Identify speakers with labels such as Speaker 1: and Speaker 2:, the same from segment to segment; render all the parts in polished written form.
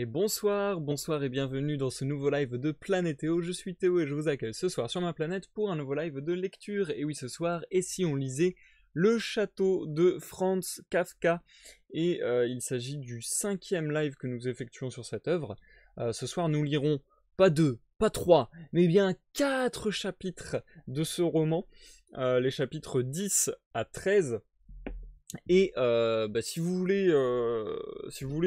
Speaker 1: Et bonsoir, bonsoir et bienvenue dans ce nouveau live de Planétéo. Je suis Théo et je vous accueille ce soir sur ma planète pour un nouveau live de lecture. Et oui, ce soir, et si on lisait Le Château de Franz Kafka. Et il s'agit du 5e live que nous effectuons sur cette œuvre. Ce soir, nous lirons pas 2, pas 3, mais bien 4 chapitres de ce roman. Les chapitres 10 à 13. Et si vous voulez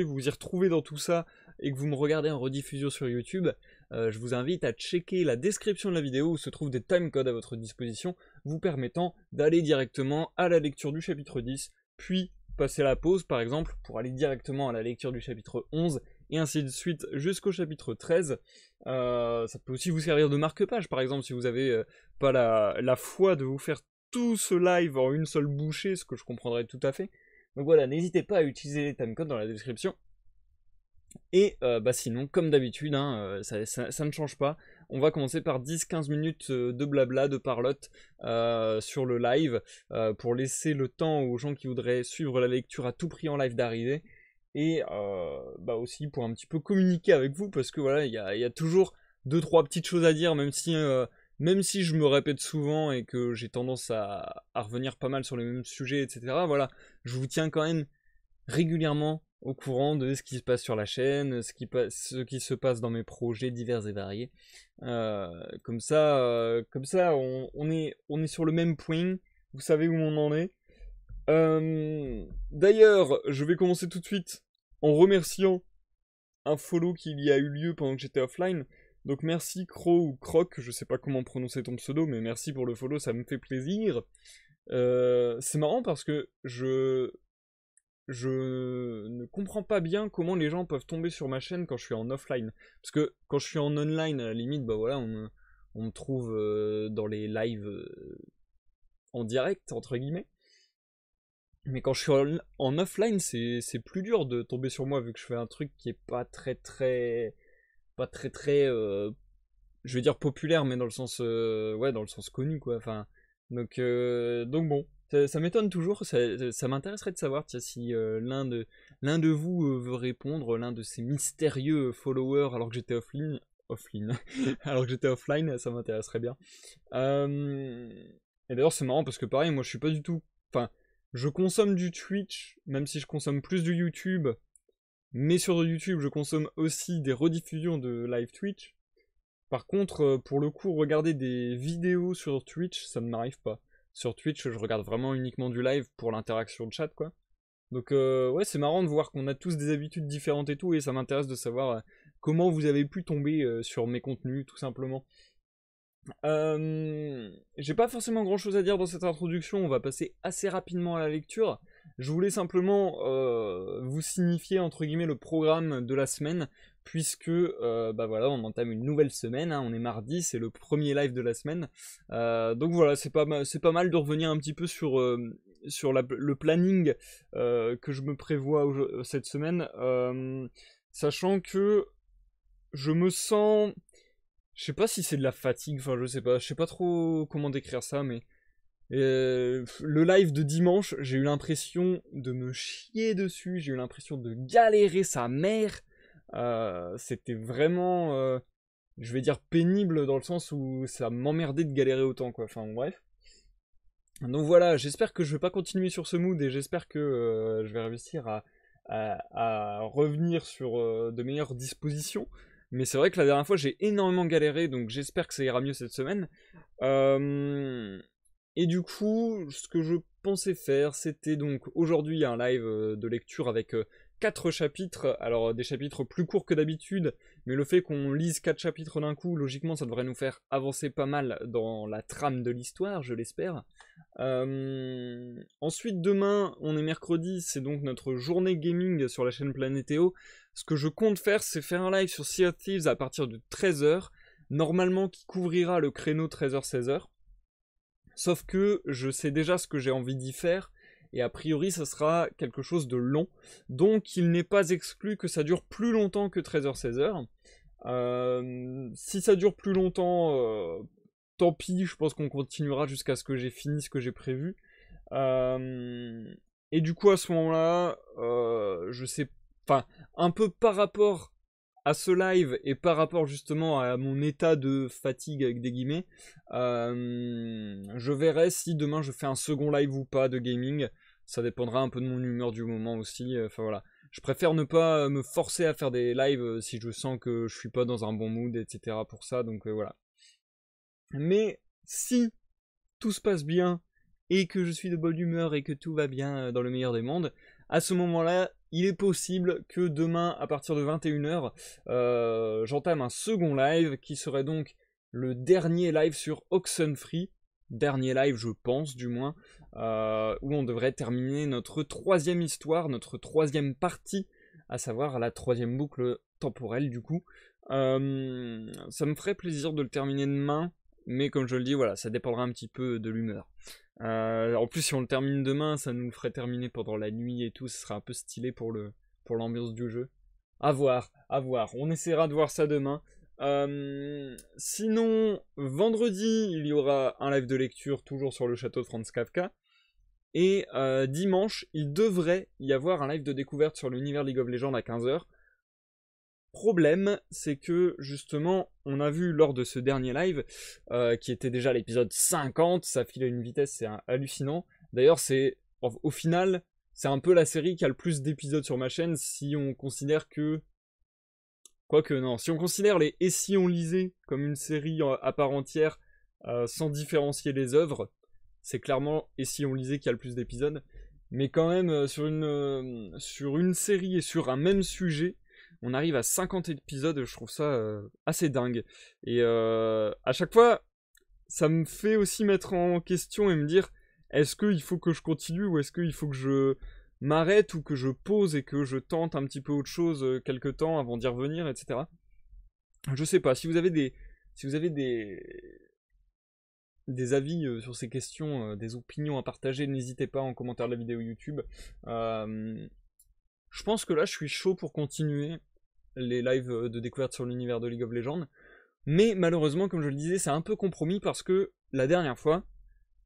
Speaker 1: vous y retrouver dans tout ça et que vous me regardez en rediffusion sur YouTube, je vous invite à checker la description de la vidéo où se trouvent des timecodes à votre disposition, vous permettant d'aller directement à la lecture du chapitre 10, puis passer la pause par exemple pour aller directement à la lecture du chapitre 11, et ainsi de suite jusqu'au chapitre 13. Ça peut aussi vous servir de marque-page par exemple si vous avez pas la foi de vous faire tout ce live en une seule bouchée, ce que je comprendrais tout à fait. Donc voilà, n'hésitez pas à utiliser les timecodes dans la description. Et sinon, comme d'habitude, ça ne change pas. On va commencer par 10-15 minutes de blabla, de parlotte sur le live, pour laisser le temps aux gens qui voudraient suivre la lecture à tout prix en live d'arriver. Et aussi pour un petit peu communiquer avec vous, parce que voilà, il y a toujours 2-3 petites choses à dire, même si je me répète souvent et que j'ai tendance à revenir pas mal sur les mêmes sujets, etc. Voilà, je vous tiens quand même régulièrement au courant de ce qui se passe sur la chaîne, ce qui se passe dans mes projets divers et variés. Comme ça, on est sur le même point, vous savez où on en est. D'ailleurs, je vais commencer tout de suite en remerciant un follow qu'il y a eu lieu pendant que j'étais offline. Donc merci Cro ou Croc, je sais pas comment prononcer ton pseudo, mais merci pour le follow, ça me fait plaisir. C'est marrant parce que je ne comprends pas bien comment les gens peuvent tomber sur ma chaîne quand je suis en offline. Parce que quand je suis en online, à la limite, bah voilà, on me trouve dans les lives en direct, entre guillemets. Mais quand je suis en offline, c'est plus dur de tomber sur moi vu que je fais un truc qui est pas très, je vais dire populaire, mais dans le sens, dans le sens connu, quoi. Enfin, donc bon, ça m'étonne toujours. Ça m'intéresserait de savoir, tiens, si l'un de vous veut répondre, l'un de ces mystérieux followers, alors que j'étais offline, alors que j'étais offline, ça m'intéresserait bien. Et d'ailleurs, c'est marrant parce que pareil, moi, je suis pas du tout, enfin, je consomme du Twitch, même si je consomme plus du YouTube. Mais sur YouTube, je consomme aussi des rediffusions de live Twitch. Par contre, pour le coup, regarder des vidéos sur Twitch, ça ne m'arrive pas. Sur Twitch, je regarde vraiment uniquement du live pour l'interaction de chat, quoi. Donc, ouais, c'est marrant de voir qu'on a tous des habitudes différentes et tout, et ça m'intéresse de savoir comment vous avez pu tomber sur mes contenus, tout simplement. J'ai pas forcément grand chose à dire dans cette introduction, on va passer assez rapidement à la lecture. Je voulais simplement vous signifier entre guillemets le programme de la semaine, puisque voilà, on entame une nouvelle semaine, hein, on est mardi, c'est le premier live de la semaine. Donc voilà, c'est pas mal de revenir un petit peu sur le planning que je me prévois cette semaine, sachant que je me sens, je sais pas si c'est de la fatigue, enfin je sais pas trop comment décrire ça, mais le live de dimanche, j'ai eu l'impression de me chier dessus, j'ai eu l'impression de galérer sa mère. C'était vraiment, je vais dire pénible dans le sens où ça m'emmerdait de galérer autant, quoi. Enfin bref. Donc voilà, j'espère que je vais pas continuer sur ce mood et j'espère que je vais réussir à revenir sur de meilleures dispositions. Mais c'est vrai que la dernière fois j'ai énormément galéré, donc j'espère que ça ira mieux cette semaine. Et du coup, ce que je pensais faire, c'était donc aujourd'hui un live de lecture avec 4 chapitres, alors des chapitres plus courts que d'habitude, mais le fait qu'on lise 4 chapitres d'un coup, logiquement ça devrait nous faire avancer pas mal dans la trame de l'histoire, je l'espère. Ensuite demain, on est mercredi, c'est donc notre journée gaming sur la chaîne Planétéo. Ce que je compte faire, c'est faire un live sur Sea of Thieves à partir de 13h, normalement qui couvrira le créneau 13h-16h. Sauf que je sais déjà ce que j'ai envie d'y faire, et a priori ça sera quelque chose de long, donc il n'est pas exclu que ça dure plus longtemps que 13h-16h. Si ça dure plus longtemps, tant pis, je pense qu'on continuera jusqu'à ce que j'ai fini ce que j'ai prévu. Et du coup à ce moment-là, je sais, enfin, un peu par rapport à ce live et par rapport justement à mon état de fatigue avec des guillemets, je verrai si demain je fais un second live ou pas de gaming. Ça dépendra un peu de mon humeur du moment aussi. Enfin voilà. Je préfère ne pas me forcer à faire des lives si je sens que je suis pas dans un bon mood, etc. pour ça. Donc voilà. Mais si tout se passe bien et que je suis de bonne humeur et que tout va bien dans le meilleur des mondes, à ce moment-là, il est possible que demain, à partir de 21h, j'entame un second live qui serait donc le dernier live sur Oxenfree. Dernier live, je pense, du moins, où on devrait terminer notre troisième histoire, notre troisième partie, à savoir la troisième boucle temporelle, du coup. Ça me ferait plaisir de le terminer demain, mais comme je le dis, voilà, ça dépendra un petit peu de l'humeur. En plus, si on le termine demain, ça nous le ferait terminer pendant la nuit et tout, ce serait un peu stylé pour l'ambiance du jeu. À voir, à voir. On essaiera de voir ça demain. Sinon, vendredi, il y aura un live de lecture toujours sur le château de Franz Kafka. Et dimanche, il devrait y avoir un live de découverte sur l'univers League of Legends à 15h. Problème, c'est que justement, on a vu lors de ce dernier live, qui était déjà l'épisode 50, ça file à une vitesse, c'est hallucinant. D'ailleurs, au final, c'est un peu la série qui a le plus d'épisodes sur ma chaîne, si on considère que... Quoique non, si on considère les Et si on lisait comme une série à part entière, sans différencier les œuvres, c'est clairement Et si on lisait qui a le plus d'épisodes. Mais quand même, sur une série et sur un même sujet, on arrive à 50 épisodes, je trouve ça assez dingue. Et à chaque fois, ça me fait aussi mettre en question et me dire, est-ce qu'il faut que je continue ou est-ce qu'il faut que je m'arrête ou que je pose et que je tente un petit peu autre chose quelque temps avant d'y revenir, etc. Je sais pas, si vous avez des avis sur ces questions, des opinions à partager, n'hésitez pas en commentaire de la vidéo YouTube. Je pense que là, je suis chaud pour continuer les lives de découverte sur l'univers de League of Legends. Mais malheureusement, comme je le disais, c'est un peu compromis parce que la dernière fois,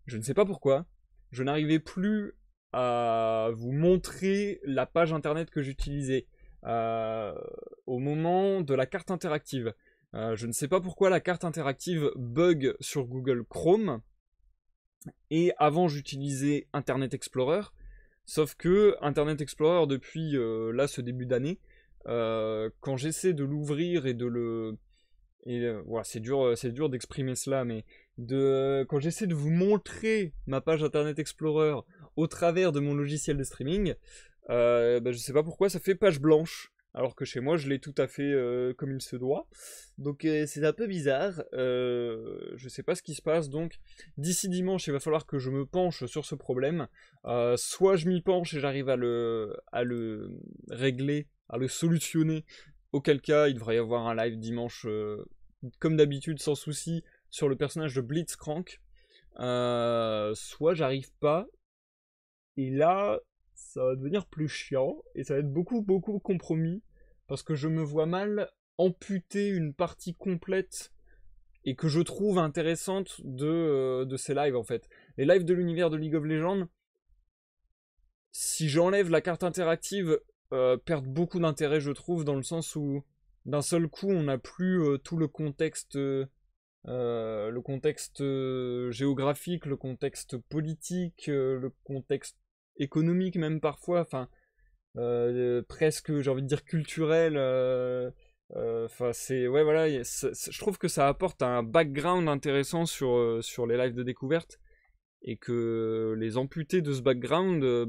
Speaker 1: je ne sais pas pourquoi, je n'arrivais plus à vous montrer la page internet que j'utilisais au moment de la carte interactive. Je ne sais pas pourquoi la carte interactive bug sur Google Chrome. Et avant, j'utilisais Internet Explorer. Sauf que Internet Explorer, depuis là, ce début d'année, quand j'essaie de l'ouvrir et de le... Et voilà, c'est dur d'exprimer cela, mais quand j'essaie de vous montrer ma page Internet Explorer au travers de mon logiciel de streaming, je sais pas pourquoi ça fait page blanche, alors que chez moi je l'ai tout à fait comme il se doit. Donc c'est un peu bizarre, je sais pas ce qui se passe, donc d'ici dimanche il va falloir que je me penche sur ce problème. Soit je m'y penche et j'arrive à le régler, à le solutionner, auquel cas il devrait y avoir un live dimanche comme d'habitude sans souci sur le personnage de Blitzcrank. Soit j'arrive pas, et là ça va devenir plus chiant, et ça va être beaucoup compromis, parce que je me vois mal amputer une partie complète et que je trouve intéressante de ces lives en fait. Les lives de l'univers de League of Legends, si j'enlève la carte interactive, perdent beaucoup d'intérêt je trouve, dans le sens où d'un seul coup on n'a plus tout le contexte géographique, le contexte politique, le contexte économique même parfois, enfin presque j'ai envie de dire culturel. Enfin c'est ouais voilà, je trouve que ça apporte un background intéressant sur les lives de découverte et que les amputés de ce background,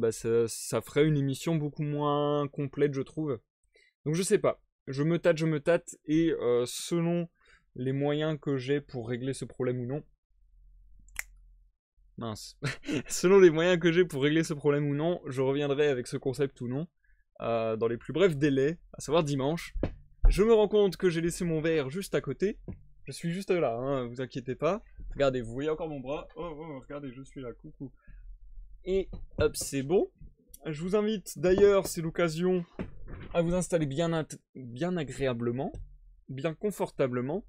Speaker 1: ça ferait une émission beaucoup moins complète je trouve. Donc je sais pas, je me tâte et selon les moyens que j'ai pour régler ce problème ou non. Mince. Selon les moyens que j'ai pour régler ce problème ou non, je reviendrai avec ce concept ou non, dans les plus brefs délais, à savoir dimanche. Je me rends compte que j'ai laissé mon verre juste à côté. Je suis juste là, hein, vous inquiétez pas. Regardez, vous voyez encore mon bras. Oh, regardez, je suis là, coucou. Et hop, c'est bon. Je vous invite d'ailleurs, c'est l'occasion, à vous installer bien agréablement, bien confortablement,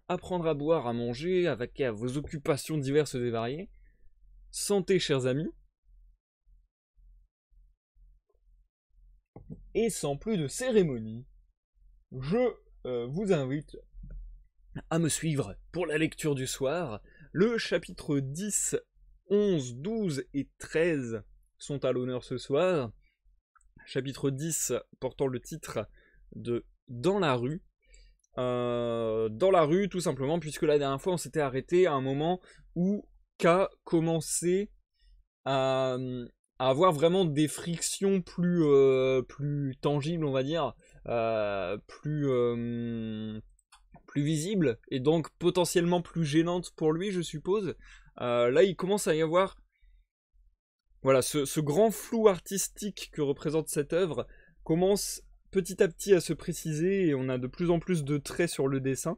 Speaker 1: à prendre à boire, à manger, à vaquer à vos occupations diverses et variées. Santé, chers amis. Et sans plus de cérémonie, je vous invite à me suivre pour la lecture du soir. Le chapitre 10, 11, 12 et 13 sont à l'honneur ce soir. Chapitre 10 portant le titre de Dans la rue. Dans la rue, tout simplement, puisque la dernière fois on s'était arrêté à un moment où K commençait à, à avoir vraiment des frictions plus tangibles, on va dire, plus visibles, et donc potentiellement plus gênantes pour lui, je suppose. Là, il commence à y avoir voilà, ce grand flou artistique que représente cette œuvre commence petit à petit à se préciser et on a de plus en plus de traits sur le dessin.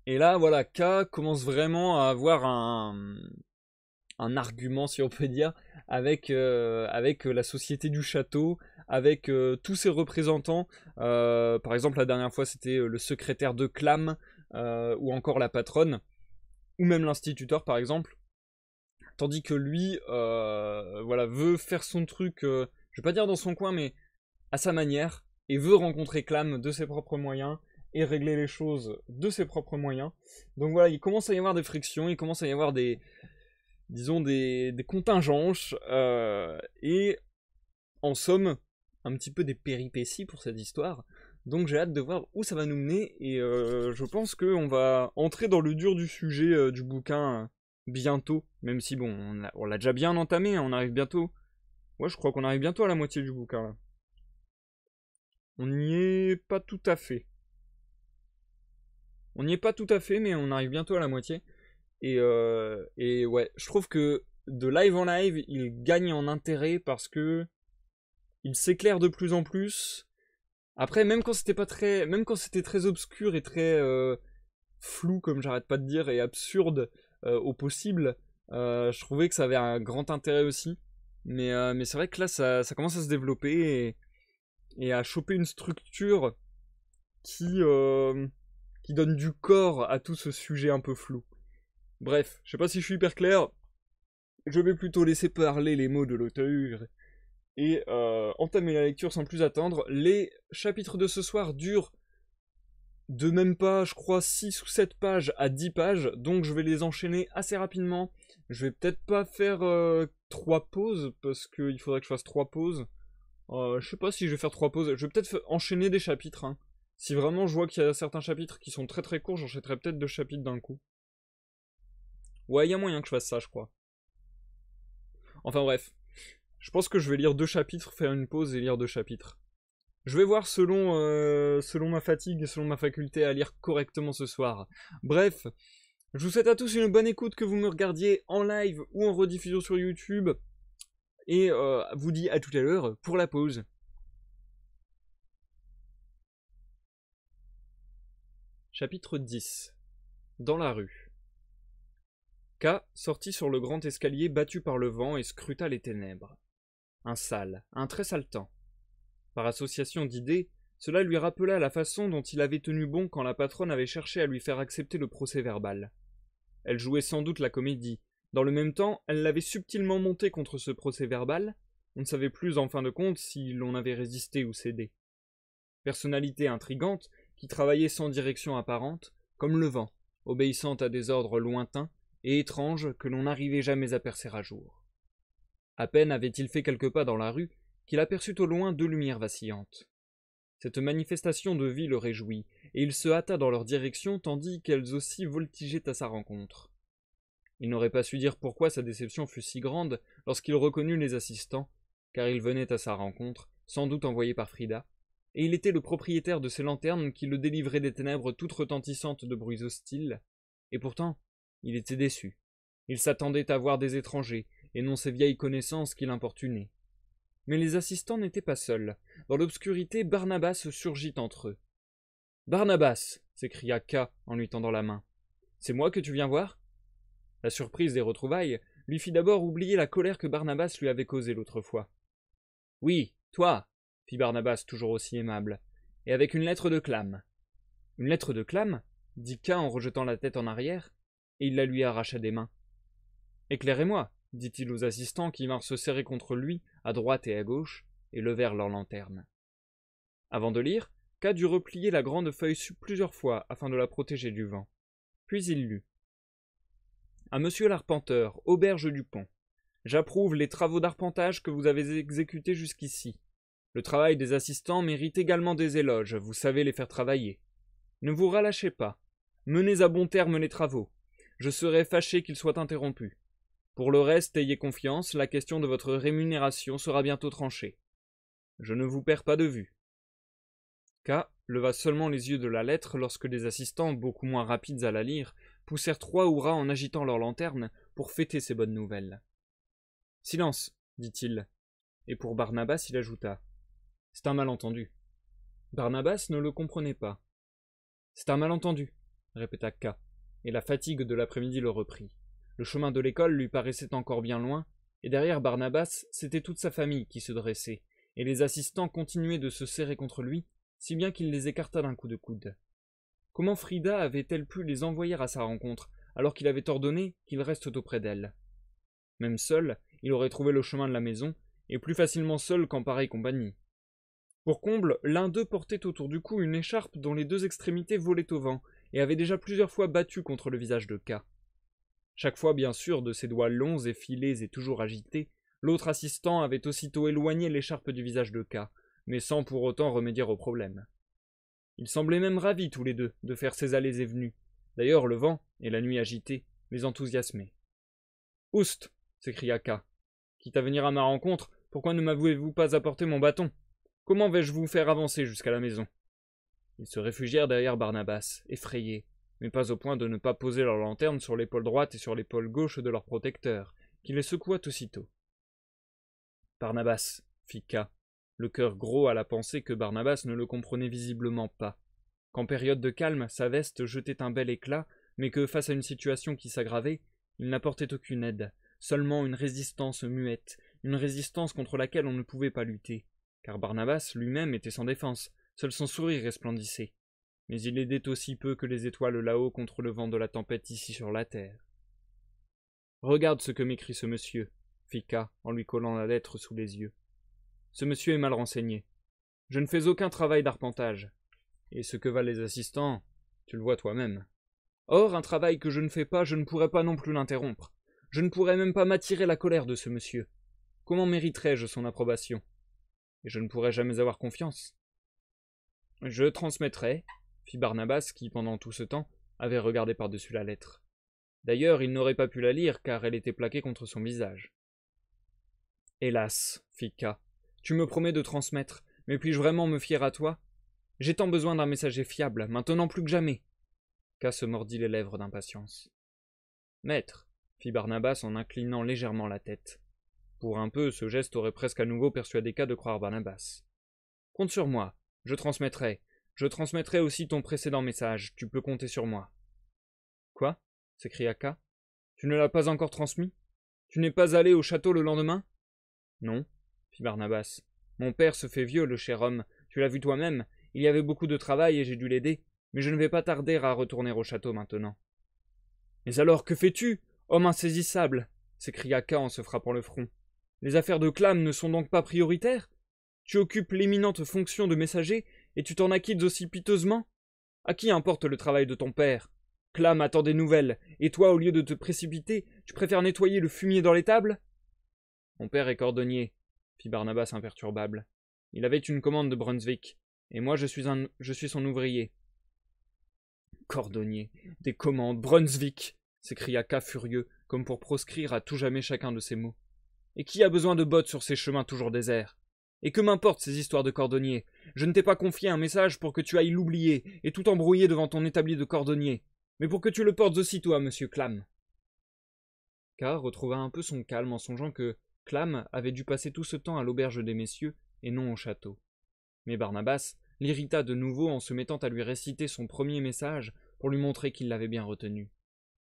Speaker 1: Et là, voilà, K commence vraiment à avoir un argument, si on peut dire, avec la société du château, avec tous ses représentants. Par exemple, la dernière fois, c'était le secrétaire de Clam, ou encore la patronne, ou même l'instituteur, par exemple. Tandis que lui, voilà, veut faire son truc, je vais pas dire dans son coin, mais à sa manière, et veut rencontrer Clam de ses propres moyens, et régler les choses de ses propres moyens. Donc voilà, il commence à y avoir des frictions, il commence à y avoir disons, des contingences, et en somme, un petit peu des péripéties pour cette histoire. Donc j'ai hâte de voir où ça va nous mener, et je pense qu'on va entrer dans le dur du sujet du bouquin bientôt, même si bon, on l'a déjà bien entamé, hein, on arrive bientôt. Ouais, je crois qu'on arrive bientôt à la moitié du bouquin là. On n'y est pas tout à fait. On n'y est pas tout à fait, mais on arrive bientôt à la moitié. Et ouais, je trouve que de live en live, il gagne en intérêt parce que il s'éclaire de plus en plus. Après, même quand c'était très obscur et très flou, comme j'arrête pas de dire, et absurde au possible, je trouvais que ça avait un grand intérêt aussi. Mais c'est vrai que là, ça commence à se développer et à choper une structure qui donne du corps à tout ce sujet un peu flou. Bref, je sais pas si je suis hyper clair. Je vais plutôt laisser parler les mots de l'auteur et entamer la lecture sans plus attendre. Les chapitres de ce soir durent de même pas, je crois, 6 ou 7 pages à 10 pages, donc je vais les enchaîner assez rapidement. Je vais peut-être pas faire 3 pauses, parce qu'il faudrait que je fasse 3 pauses. Je sais pas si je vais faire 3 pauses. Je vais peut-être enchaîner des chapitres, hein. Si vraiment je vois qu'il y a certains chapitres qui sont très très courts, j'enchaînerai peut-être 2 chapitres d'un coup. Ouais, il y a moyen que je fasse ça, je crois. Enfin bref. Je pense que je vais lire 2 chapitres, faire une pause et lire 2 chapitres. Je vais voir selon ma fatigue et selon ma faculté à lire correctement ce soir. Bref, je vous souhaite à tous une bonne écoute, que vous me regardiez en live ou en rediffusion sur YouTube. Et vous dis à tout à l'heure pour la pause. Chapitre 10. Dans la rue. K sortit sur le grand escalier battu par le vent et scruta les ténèbres. Un très sale temps. Par association d'idées, cela lui rappela la façon dont il avait tenu bon quand la patronne avait cherché à lui faire accepter le procès-verbal. Elle jouait sans doute la comédie. Dans le même temps, elle l'avait subtilement monté contre ce procès-verbal. On ne savait plus en fin de compte si l'on avait résisté ou cédé. Personnalité intrigante, qui travaillait sans direction apparente, comme le vent, obéissant à des ordres lointains et étranges que l'on n'arrivait jamais à percer à jour. À peine avait-il fait quelques pas dans la rue qu'il aperçut au loin 2 lumières vacillantes. Cette manifestation de vie le réjouit, et il se hâta dans leur direction tandis qu'elles aussi voltigeaient à sa rencontre. Il n'aurait pas su dire pourquoi sa déception fut si grande lorsqu'il reconnut les assistants, car ils venaient à sa rencontre, sans doute envoyés par Frida, et il était le propriétaire de ces lanternes qui le délivraient des ténèbres toutes retentissantes de bruits hostiles, et pourtant, il était déçu. Il s'attendait à voir des étrangers, et non ses vieilles connaissances qui l'importunaient. Mais les assistants n'étaient pas seuls. Dans l'obscurité, Barnabas surgit entre eux. « Barnabas !» s'écria K en lui tendant la main. « C'est moi que tu viens voir ?» La surprise des retrouvailles lui fit d'abord oublier la colère que Barnabas lui avait causée l'autre fois. « Oui, toi !» fit Barnabas toujours aussi aimable, et avec une lettre de Clam. « Une lettre de Clam ?» dit K en rejetant la tête en arrière, et il la lui arracha des mains. « Éclairez-moi !» dit-il aux assistants qui vinrent se serrer contre lui, à droite et à gauche, et levèrent leurs lanternes. Avant de lire, K dut replier la grande feuille plusieurs fois afin de la protéger du vent. Puis il lut. À monsieur l'arpenteur, auberge du pont. J'approuve les travaux d'arpentage que vous avez exécutés jusqu'ici. Le travail des assistants mérite également des éloges, vous savez les faire travailler. Ne vous relâchez pas. Menez à bon terme les travaux. Je serais fâché qu'ils soient interrompus. Pour le reste, ayez confiance, la question de votre rémunération sera bientôt tranchée. Je ne vous perds pas de vue. K leva seulement les yeux de la lettre lorsque les assistants, beaucoup moins rapides à la lire, poussèrent 3 hurrahs en agitant leurs lanternes pour fêter ces bonnes nouvelles. « Silence, dit-il, et pour Barnabas il ajouta. C'est un malentendu. Barnabas ne le comprenait pas. C'est un malentendu, répéta K, et la fatigue de l'après-midi le reprit. Le chemin de l'école lui paraissait encore bien loin, et derrière Barnabas, c'était toute sa famille qui se dressait, et les assistants continuaient de se serrer contre lui, si bien qu'il les écarta d'un coup de coude. Comment Frida avait-elle pu les envoyer à sa rencontre, alors qu'il avait ordonné qu'ils restent auprès d'elle? Même seul, il aurait trouvé le chemin de la maison, et plus facilement seul qu'en pareille compagnie. Pour comble, l'un d'eux portait autour du cou une écharpe dont les 2 extrémités volaient au vent, et avait déjà plusieurs fois battu contre le visage de K. Chaque fois, bien sûr, de ses doigts longs, effilés et toujours agités, l'autre assistant avait aussitôt éloigné l'écharpe du visage de K, mais sans pour autant remédier au problème. Ils semblaient même ravis tous les deux de faire ces allées et venues. D'ailleurs, le vent, et la nuit agitée, les enthousiasmaient. « Oust !» s'écria K. « Quitte à venir à ma rencontre, pourquoi ne m'avez-vous pas apporté mon bâton? Comment vais-je vous faire avancer jusqu'à la maison ?» Ils se réfugièrent derrière Barnabas, effrayés, mais pas au point de ne pas poser leur lanterne sur l'épaule droite et sur l'épaule gauche de leur protecteur, qui les secoua aussitôt. « Barnabas, fit K, le cœur gros à la pensée que Barnabas ne le comprenait visiblement pas, qu'en période de calme, sa veste jetait un bel éclat, mais que, face à une situation qui s'aggravait, il n'apportait aucune aide, seulement une résistance muette, une résistance contre laquelle on ne pouvait pas lutter, car Barnabas lui-même était sans défense, seul son sourire resplendissait. Mais il aidait aussi peu que les étoiles là-haut contre le vent de la tempête ici sur la terre. « Regarde ce que m'écrit ce monsieur, » fit K en lui collant la lettre sous les yeux. « Ce monsieur est mal renseigné. Je ne fais aucun travail d'arpentage. Et ce que valent les assistants, tu le vois toi-même. Or, un travail que je ne fais pas, je ne pourrais pas non plus l'interrompre. Je ne pourrais même pas m'attirer la colère de ce monsieur. Comment mériterais-je son approbation? Et je ne pourrais jamais avoir confiance. » « Je transmettrai, » fit Barnabas qui, pendant tout ce temps, avait regardé par-dessus la lettre. D'ailleurs, il n'aurait pas pu la lire, car elle était plaquée contre son visage. « Hélas, fit K, tu me promets de transmettre, mais puis-je vraiment me fier à toi? J'ai tant besoin d'un messager fiable, maintenant plus que jamais. » K se mordit les lèvres d'impatience. « Maître, fit Barnabas en inclinant légèrement la tête. Pour un peu, ce geste aurait presque à nouveau persuadé K de croire Barnabas. « Compte sur moi. Je transmettrai aussi ton précédent message, tu peux compter sur moi. » « Quoi » s'écria K. « Tu ne l'as pas encore transmis? Tu n'es pas allé au château le lendemain? » « Non, » fit Barnabas. « Mon père se fait vieux, le cher homme, tu l'as vu toi-même, il y avait beaucoup de travail et j'ai dû l'aider, mais je ne vais pas tarder à retourner au château maintenant. »« Mais alors, que fais-tu, homme insaisissable » s'écria K en se frappant le front. « Les affaires de Clam ne sont donc pas prioritaires? Tu occupes l'éminente fonction de messager, et tu t'en acquittes aussi piteusement? À qui importe le travail de ton père? Clam attend des nouvelles, et toi, au lieu de te précipiter, tu préfères nettoyer le fumier dans l'étable? » « Mon père est cordonnier, » fit Barnabas imperturbable. « Il avait une commande de Brunswick, et moi je suis son ouvrier. »« Cordonnier, des commandes, Brunswick !» s'écria K furieux, comme pour proscrire à tout jamais chacun de ces mots. « Et qui a besoin de bottes sur ces chemins toujours déserts? Et que m'importent ces histoires de cordonnier? Je ne t'ai pas confié un message pour que tu ailles l'oublier et tout embrouiller devant ton établi de cordonnier, mais pour que tu le portes aussitôt à monsieur Clam. » K retrouva un peu son calme en songeant que Clam avait dû passer tout ce temps à l'auberge des messieurs et non au château. Mais Barnabas l'irrita de nouveau en se mettant à lui réciter son premier message pour lui montrer qu'il l'avait bien retenu.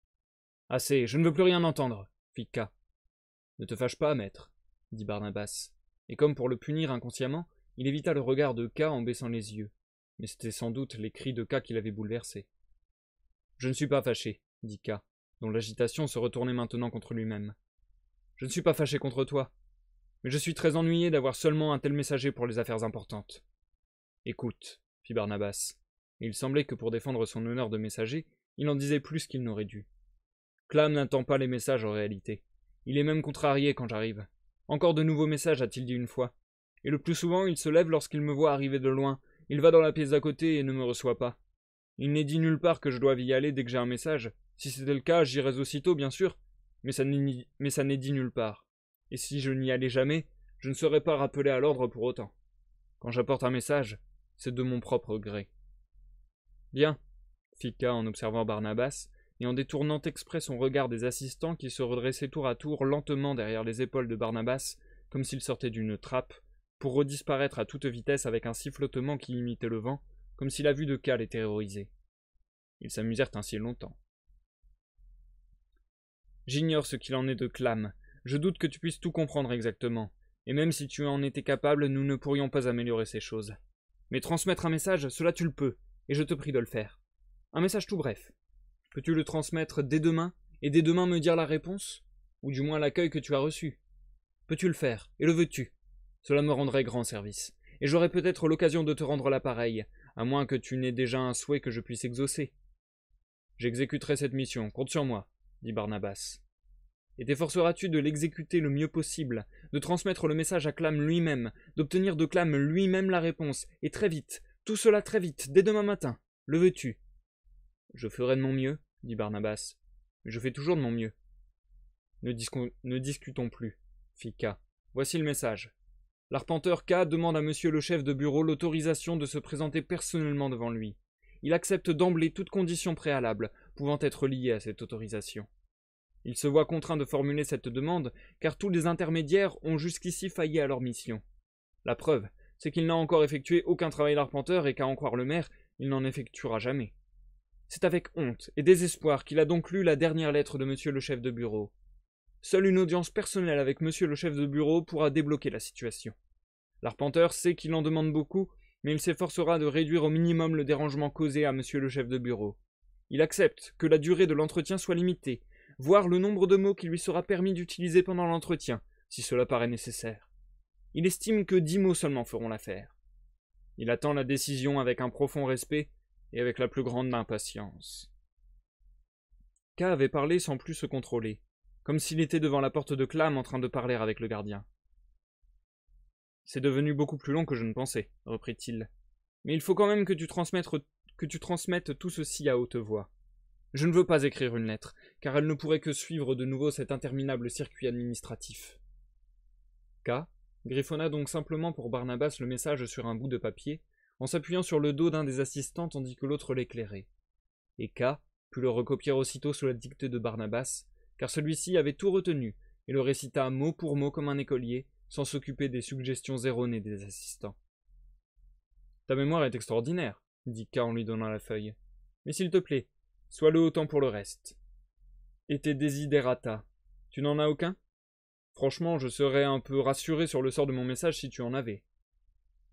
Speaker 1: « Assez, je ne veux plus rien entendre, » fit K. « Ne te fâche pas, maître, » dit Barnabas, et comme pour le punir inconsciemment, il évita le regard de K en baissant les yeux, mais c'était sans doute les cris de K qui l'avaient bouleversé. « Je ne suis pas fâché, » dit K, dont l'agitation se retournait maintenant contre lui-même. « Je ne suis pas fâché contre toi, mais je suis très ennuyé d'avoir seulement un tel messager pour les affaires importantes. Écoute, fit Barnabas. Et il semblait que pour défendre son honneur de messager, il en disait plus qu'il n'aurait dû. Clam n'attend pas les messages en réalité. Il est même contrarié quand j'arrive. Encore de nouveaux messages, a-t-il dit une fois. Et le plus souvent, il se lève lorsqu'il me voit arriver de loin. Il va dans la pièce d'à côté et ne me reçoit pas. Il n'est dit nulle part que je doive y aller dès que j'ai un message. Si c'était le cas, j'irais aussitôt, bien sûr. Mais ça n'est dit nulle part. Et si je n'y allais jamais, je ne serais pas rappelé à l'ordre pour autant. Quand j'apporte un message, c'est de mon propre gré. Bien, fit K en observant Barnabas, et en détournant exprès son regard des assistants qui se redressaient tour à tour lentement derrière les épaules de Barnabas, comme s'il sortait d'une trappe, pour redisparaître à toute vitesse avec un sifflotement qui imitait le vent, comme si la vue de K les terrorisait. Ils s'amusèrent ainsi longtemps. J'ignore ce qu'il en est de Clam. Je doute que tu puisses tout comprendre exactement, et même si tu en étais capable, nous ne pourrions pas améliorer ces choses. Mais transmettre un message, cela tu le peux, et je te prie de le faire. Un message tout bref. Peux-tu le transmettre dès demain, et dès demain me dire la réponse, ou du moins l'accueil que tu as reçu? Peux-tu le faire, et le veux-tu? Cela me rendrait grand service, et j'aurai peut-être l'occasion de te rendre l'appareil, à moins que tu n'aies déjà un souhait que je puisse exaucer. J'exécuterai cette mission, compte sur moi, dit Barnabas. Et t'efforceras-tu de l'exécuter le mieux possible, de transmettre le message à Clam lui-même, d'obtenir de Clam lui-même la réponse, et très vite, tout cela très vite, dès demain matin, le veux-tu? Je ferai de mon mieux, dit Barnabas. Je fais toujours de mon mieux. Ne discutons plus, fit K. Voici le message. L'arpenteur K demande à monsieur le chef de bureau l'autorisation de se présenter personnellement devant lui. Il accepte d'emblée toute condition préalable pouvant être liée à cette autorisation. Il se voit contraint de formuler cette demande, car tous les intermédiaires ont jusqu'ici failli à leur mission. La preuve, c'est qu'il n'a encore effectué aucun travail d'arpenteur et qu'à en croire le maire, il n'en effectuera jamais. C'est avec honte et désespoir qu'il a donc lu la dernière lettre de monsieur le chef de bureau. Seule une audience personnelle avec monsieur le chef de bureau pourra débloquer la situation. L'arpenteur sait qu'il en demande beaucoup, mais il s'efforcera de réduire au minimum le dérangement causé à monsieur le chef de bureau. Il accepte que la durée de l'entretien soit limitée, voire le nombre de mots qu'il lui sera permis d'utiliser pendant l'entretien, si cela paraît nécessaire. Il estime que 10 mots seulement feront l'affaire. Il attend la décision avec un profond respect et avec la plus grande impatience. K avait parlé sans plus se contrôler, comme s'il était devant la porte de Clam en train de parler avec le gardien. « C'est devenu beaucoup plus long que je ne pensais, reprit-il. Mais il faut quand même que tu transmettes tout ceci à haute voix. Je ne veux pas écrire une lettre, car elle ne pourrait que suivre de nouveau cet interminable circuit administratif. » K griffonna donc simplement pour Barnabas le message sur un bout de papier, en s'appuyant sur le dos d'un des assistants tandis que l'autre l'éclairait. Et K put le recopier aussitôt sous la dictée de Barnabas, car celui-ci avait tout retenu, et le récita mot pour mot comme un écolier, sans s'occuper des suggestions erronées des assistants. « Ta mémoire est extraordinaire, dit K en lui donnant la feuille. Mais s'il te plaît, sois-le autant pour le reste. Et tes desiderata, tu n'en as aucun? Franchement, je serais un peu rassuré sur le sort de mon message si tu en avais. »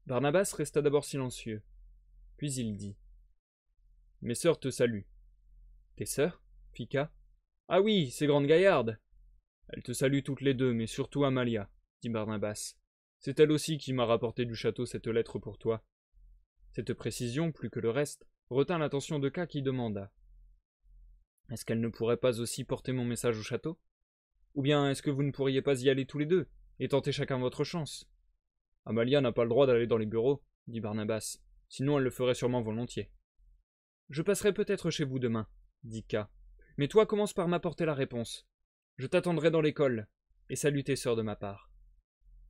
Speaker 1: Barnabas resta d'abord silencieux. Puis il dit. « Mes sœurs te saluent. »« Tes sœurs » fit K. « Ah oui, ces grandes gaillardes. »« Elles te saluent toutes les deux, mais surtout Amalia, » dit Barnabas. « C'est elle aussi qui m'a rapporté du château cette lettre pour toi. » Cette précision, plus que le reste, retint l'attention de K qui demanda. « Est-ce qu'elle ne pourrait pas aussi porter mon message au château? Ou bien est-ce que vous ne pourriez pas y aller tous les deux, et tenter chacun votre chance? » « Amalia n'a pas le droit d'aller dans les bureaux, » dit Barnabas, « sinon elle le ferait sûrement volontiers. »« Je passerai peut-être chez vous demain, » dit K. « Mais toi commence par m'apporter la réponse. Je t'attendrai dans l'école, et salue tes sœurs de ma part. »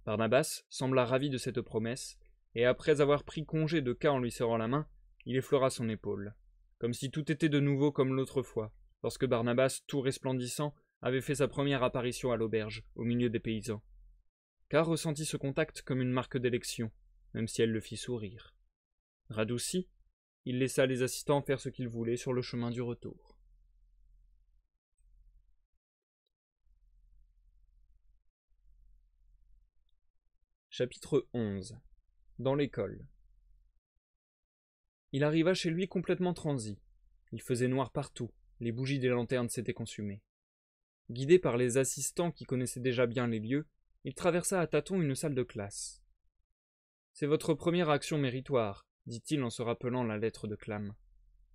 Speaker 1: Barnabas sembla ravi de cette promesse, et après avoir pris congé de K en lui serrant la main, il effleura son épaule, comme si tout était de nouveau comme l'autre fois, lorsque Barnabas, tout resplendissant, avait fait sa première apparition à l'auberge, au milieu des paysans. K ressentit ce contact comme une marque d'élection, même si elle le fit sourire. Radouci, il laissa les assistants faire ce qu'ils voulaient sur le chemin du retour. Chapitre 11. Dans l'école. Il arriva chez lui complètement transi. Il faisait noir partout, les bougies des lanternes s'étaient consumées. Guidé par les assistants qui connaissaient déjà bien les lieux, il traversa à tâtons une salle de classe. « C'est votre première action méritoire, » dit-il en se rappelant la lettre de Clam.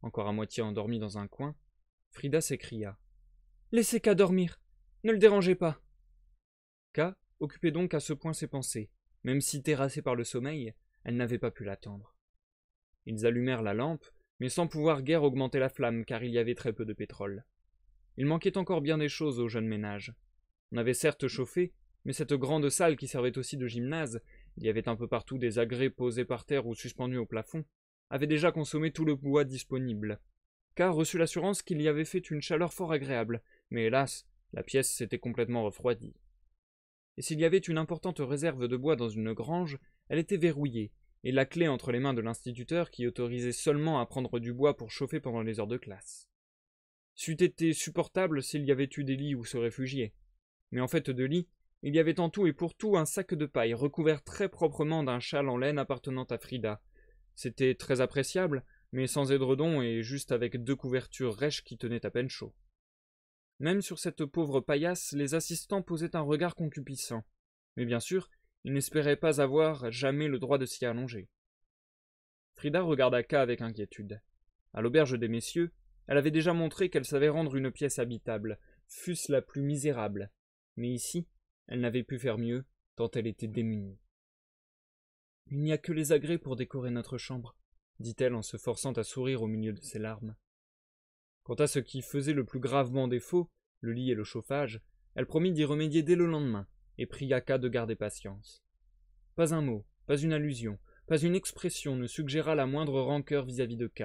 Speaker 1: Encore à moitié endormi dans un coin, Frida s'écria. « Laissez K dormir, ne le dérangez pas. » K occupait donc à ce point ses pensées, même si terrassée par le sommeil, elle n'avait pas pu l'attendre. Ils allumèrent la lampe, mais sans pouvoir guère augmenter la flamme car il y avait très peu de pétrole. Il manquait encore bien des choses au jeune ménage. On avait certes chauffé, mais cette grande salle qui servait aussi de gymnase, il y avait un peu partout des agrès posés par terre ou suspendus au plafond, avait déjà consommé tout le bois disponible. K reçut l'assurance qu'il y avait fait une chaleur fort agréable, mais hélas, la pièce s'était complètement refroidie. Et s'il y avait une importante réserve de bois dans une grange, elle était verrouillée, et la clé entre les mains de l'instituteur qui autorisait seulement à prendre du bois pour chauffer pendant les heures de classe. C'eût été supportable s'il y avait eu des lits où se réfugier. Mais en fait de lits, il y avait en tout et pour tout un sac de paille recouvert très proprement d'un châle en laine appartenant à Frida. C'était très appréciable, mais sans édredon et juste avec 2 couvertures rêches qui tenaient à peine chaud. Même sur cette pauvre paillasse, les assistants posaient un regard concupissant. Mais bien sûr, ils n'espéraient pas avoir jamais le droit de s'y allonger. Frida regarda K avec inquiétude. À l'auberge des messieurs, elle avait déjà montré qu'elle savait rendre une pièce habitable, fût-ce la plus misérable. Mais ici, elle n'avait pu faire mieux, tant elle était démunie. « Il n'y a que les agrès pour décorer notre chambre, » dit-elle en se forçant à sourire au milieu de ses larmes. Quant à ce qui faisait le plus gravement défaut, le lit et le chauffage, elle promit d'y remédier dès le lendemain, et pria K de garder patience. Pas un mot, pas une allusion, pas une expression ne suggéra la moindre rancœur vis-à-vis de K,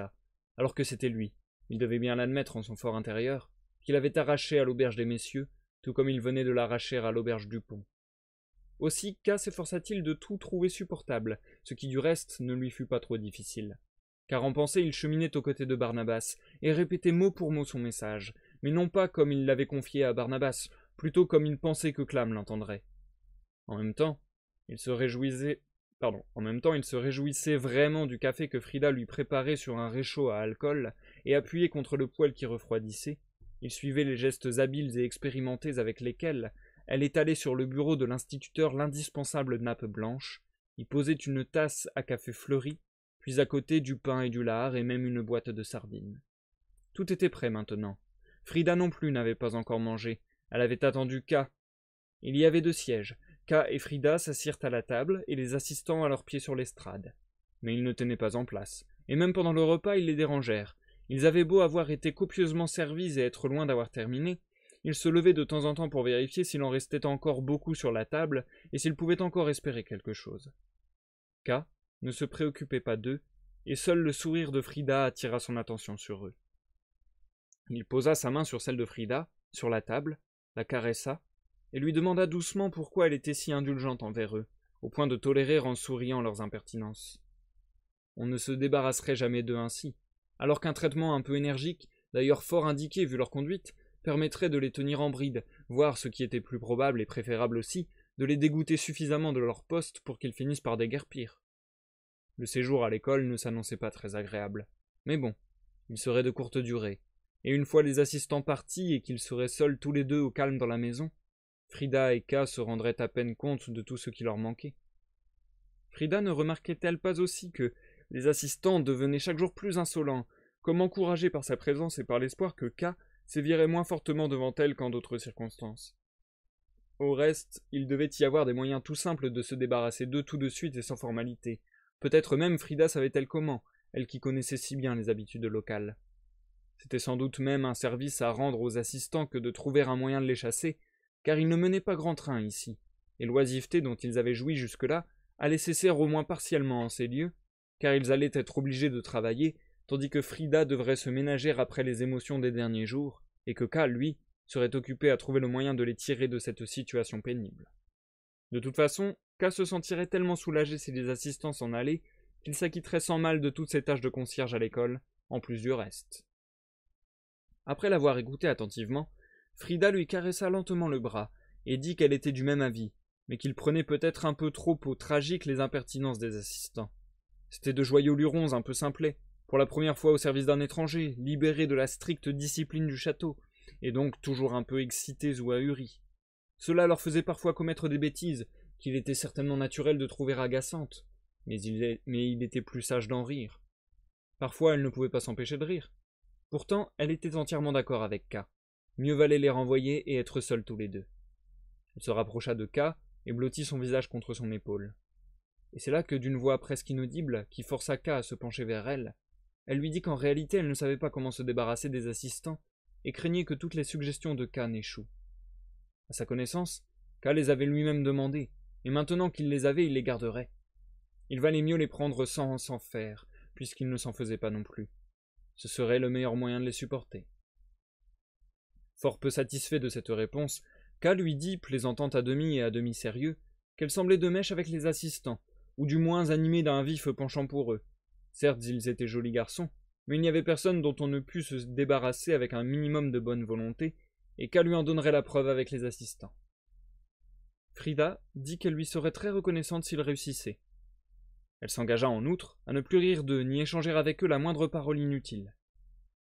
Speaker 1: alors que c'était lui, il devait bien l'admettre en son fort intérieur, qu'il avait arraché à l'auberge des messieurs, tout comme il venait de l'arracher à l'auberge du pont. Aussi K s'efforça-t-il de tout trouver supportable, ce qui du reste ne lui fut pas trop difficile. Car en pensée il cheminait aux côtés de Barnabas, et répétait mot pour mot son message, mais non pas comme il l'avait confié à Barnabas, plutôt comme il pensait que Clam l'entendrait. En même temps, il se réjouissait vraiment du café que Frida lui préparait sur un réchaud à alcool, et appuyé contre le poêle qui refroidissait, il suivait les gestes habiles et expérimentés avec lesquels elle étalait sur le bureau de l'instituteur l'indispensable nappe blanche, y posait une tasse à café fleuri, puis à côté du pain et du lard et même une boîte de sardines. Tout était prêt maintenant. Frida non plus n'avait pas encore mangé, elle avait attendu K. Il y avait 2 sièges. K et Frida s'assirent à la table et les assistants à leurs pieds sur l'estrade. Mais ils ne tenaient pas en place, et même pendant le repas ils les dérangèrent. Ils avaient beau avoir été copieusement servis et être loin d'avoir terminé, ils se levaient de temps en temps pour vérifier s'il en restait encore beaucoup sur la table et s'ils pouvaient encore espérer quelque chose. K ne se préoccupait pas d'eux, et seul le sourire de Frida attira son attention sur eux. Il posa sa main sur celle de Frida, sur la table, la caressa, et lui demanda doucement pourquoi elle était si indulgente envers eux, au point de tolérer en souriant leurs impertinences. On ne se débarrasserait jamais d'eux ainsi, alors qu'un traitement un peu énergique, d'ailleurs fort indiqué vu leur conduite, permettrait de les tenir en bride, voire, ce qui était plus probable et préférable aussi, de les dégoûter suffisamment de leur poste pour qu'ils finissent par déguerpir. Le séjour à l'école ne s'annonçait pas très agréable, mais bon, il serait de courte durée, et une fois les assistants partis et qu'ils seraient seuls tous les deux au calme dans la maison, Frida et K se rendraient à peine compte de tout ce qui leur manquait. Frida ne remarquait-elle pas aussi que les assistants devenaient chaque jour plus insolents, comme encouragés par sa présence et par l'espoir que K sévirait moins fortement devant elle qu'en d'autres circonstances. Au reste, il devait y avoir des moyens tout simples de se débarrasser d'eux tout de suite et sans formalité. Peut-être même Frida savait-elle comment, elle qui connaissait si bien les habitudes locales. C'était sans doute même un service à rendre aux assistants que de trouver un moyen de les chasser, car ils ne menaient pas grand train ici, et l'oisiveté dont ils avaient joui jusque-là allait cesser au moins partiellement en ces lieux, car ils allaient être obligés de travailler, tandis que Frida devrait se ménager après les émotions des derniers jours, et que K, lui, serait occupé à trouver le moyen de les tirer de cette situation pénible. De toute façon, K se sentirait tellement soulagé si les assistants s'en allaient, qu'il s'acquitterait sans mal de toutes ses tâches de concierge à l'école, en plus du reste. Après l'avoir écouté attentivement, Frida lui caressa lentement le bras, et dit qu'elle était du même avis, mais qu'il prenait peut-être un peu trop au tragique les impertinences des assistants. C'étaient de joyeux lurons un peu simplets, pour la première fois au service d'un étranger, libérés de la stricte discipline du château, et donc toujours un peu excités ou ahuris. Cela leur faisait parfois commettre des bêtises, qu'il était certainement naturel de trouver agaçantes, mais il était plus sage d'en rire. Parfois elle ne pouvait pas s'empêcher de rire. Pourtant elle était entièrement d'accord avec K. Mieux valait les renvoyer et être seuls tous les deux. Elle se rapprocha de K et blottit son visage contre son épaule. Et c'est là que d'une voix presque inaudible, qui força K à se pencher vers elle, elle lui dit qu'en réalité elle ne savait pas comment se débarrasser des assistants et craignait que toutes les suggestions de K n'échouent. À sa connaissance, K les avait lui-même demandées, et maintenant qu'il les avait, il les garderait. Il valait mieux les prendre sans s'en faire, puisqu'il ne s'en faisait pas non plus. Ce serait le meilleur moyen de les supporter. Fort peu satisfait de cette réponse, K lui dit, plaisantant à demi et à demi sérieux, qu'elle semblait de mèche avec les assistants, ou du moins animée d'un vif penchant pour eux. Certes, ils étaient jolis garçons, mais il n'y avait personne dont on ne pût se débarrasser avec un minimum de bonne volonté, et K lui en donnerait la preuve avec les assistants. Frida dit qu'elle lui serait très reconnaissante s'il réussissait. Elle s'engagea en outre à ne plus rire d'eux ni échanger avec eux la moindre parole inutile.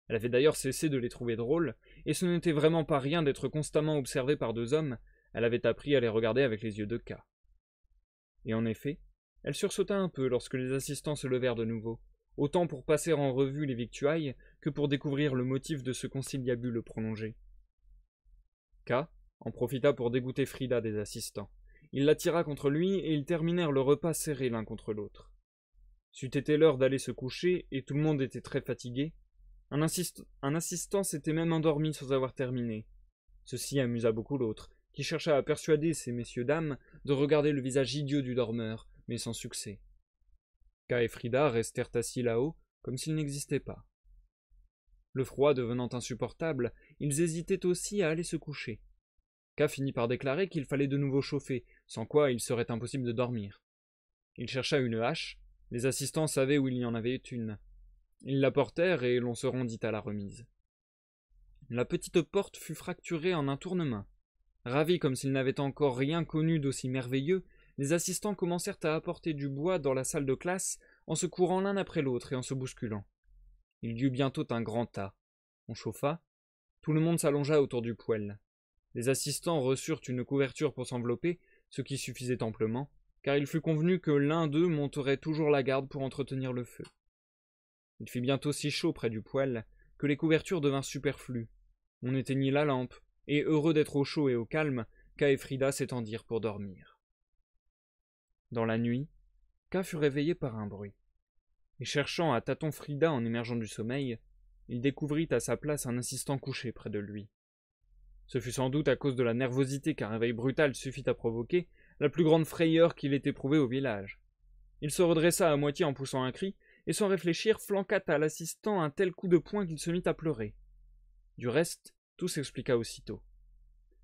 Speaker 1: Elle avait d'ailleurs cessé de les trouver drôles, et ce n'était vraiment pas rien d'être constamment observée par deux hommes, elle avait appris à les regarder avec les yeux de K. Et en effet, elle sursauta un peu lorsque les assistants se levèrent de nouveau, autant pour passer en revue les victuailles que pour découvrir le motif de ce conciliabule prolongé. K en profita pour dégoûter Frida des assistants. Il la tira contre lui et ils terminèrent le repas serrés l'un contre l'autre. C'eût été l'heure d'aller se coucher et tout le monde était très fatigué. Un assistant s'était même endormi sans avoir terminé. Ceci amusa beaucoup l'autre, qui chercha à persuader ces messieurs-dames de regarder le visage idiot du dormeur, mais sans succès. K et Frida restèrent assis là-haut, comme s'ils n'existaient pas. Le froid devenant insupportable, ils hésitaient aussi à aller se coucher. K finit par déclarer qu'il fallait de nouveau chauffer, sans quoi il serait impossible de dormir. Il chercha une hache, les assistants savaient où il y en avait une. Ils l'apportèrent et l'on se rendit à la remise. La petite porte fut fracturée en un tournement. Ravis comme s'ils n'avaient encore rien connu d'aussi merveilleux, les assistants commencèrent à apporter du bois dans la salle de classe en se courant l'un après l'autre et en se bousculant. Il y eut bientôt un grand tas. On chauffa. Tout le monde s'allongea autour du poêle. Les assistants reçurent une couverture pour s'envelopper, ce qui suffisait amplement, car il fut convenu que l'un d'eux monterait toujours la garde pour entretenir le feu. Il fit bientôt si chaud près du poêle que les couvertures devinrent superflues. On éteignit la lampe, et heureux d'être au chaud et au calme, K et Frida s'étendirent pour dormir. Dans la nuit, K fut réveillé par un bruit. Et cherchant à tâtons Frida en émergeant du sommeil, il découvrit à sa place un assistant couché près de lui. Ce fut sans doute à cause de la nervosité qu'un réveil brutal suffit à provoquer, la plus grande frayeur qu'il ait éprouvée au village. Il se redressa à moitié en poussant un cri, et sans réfléchir flanqua à l'assistant un tel coup de poing qu'il se mit à pleurer. Du reste, tout s'expliqua aussitôt.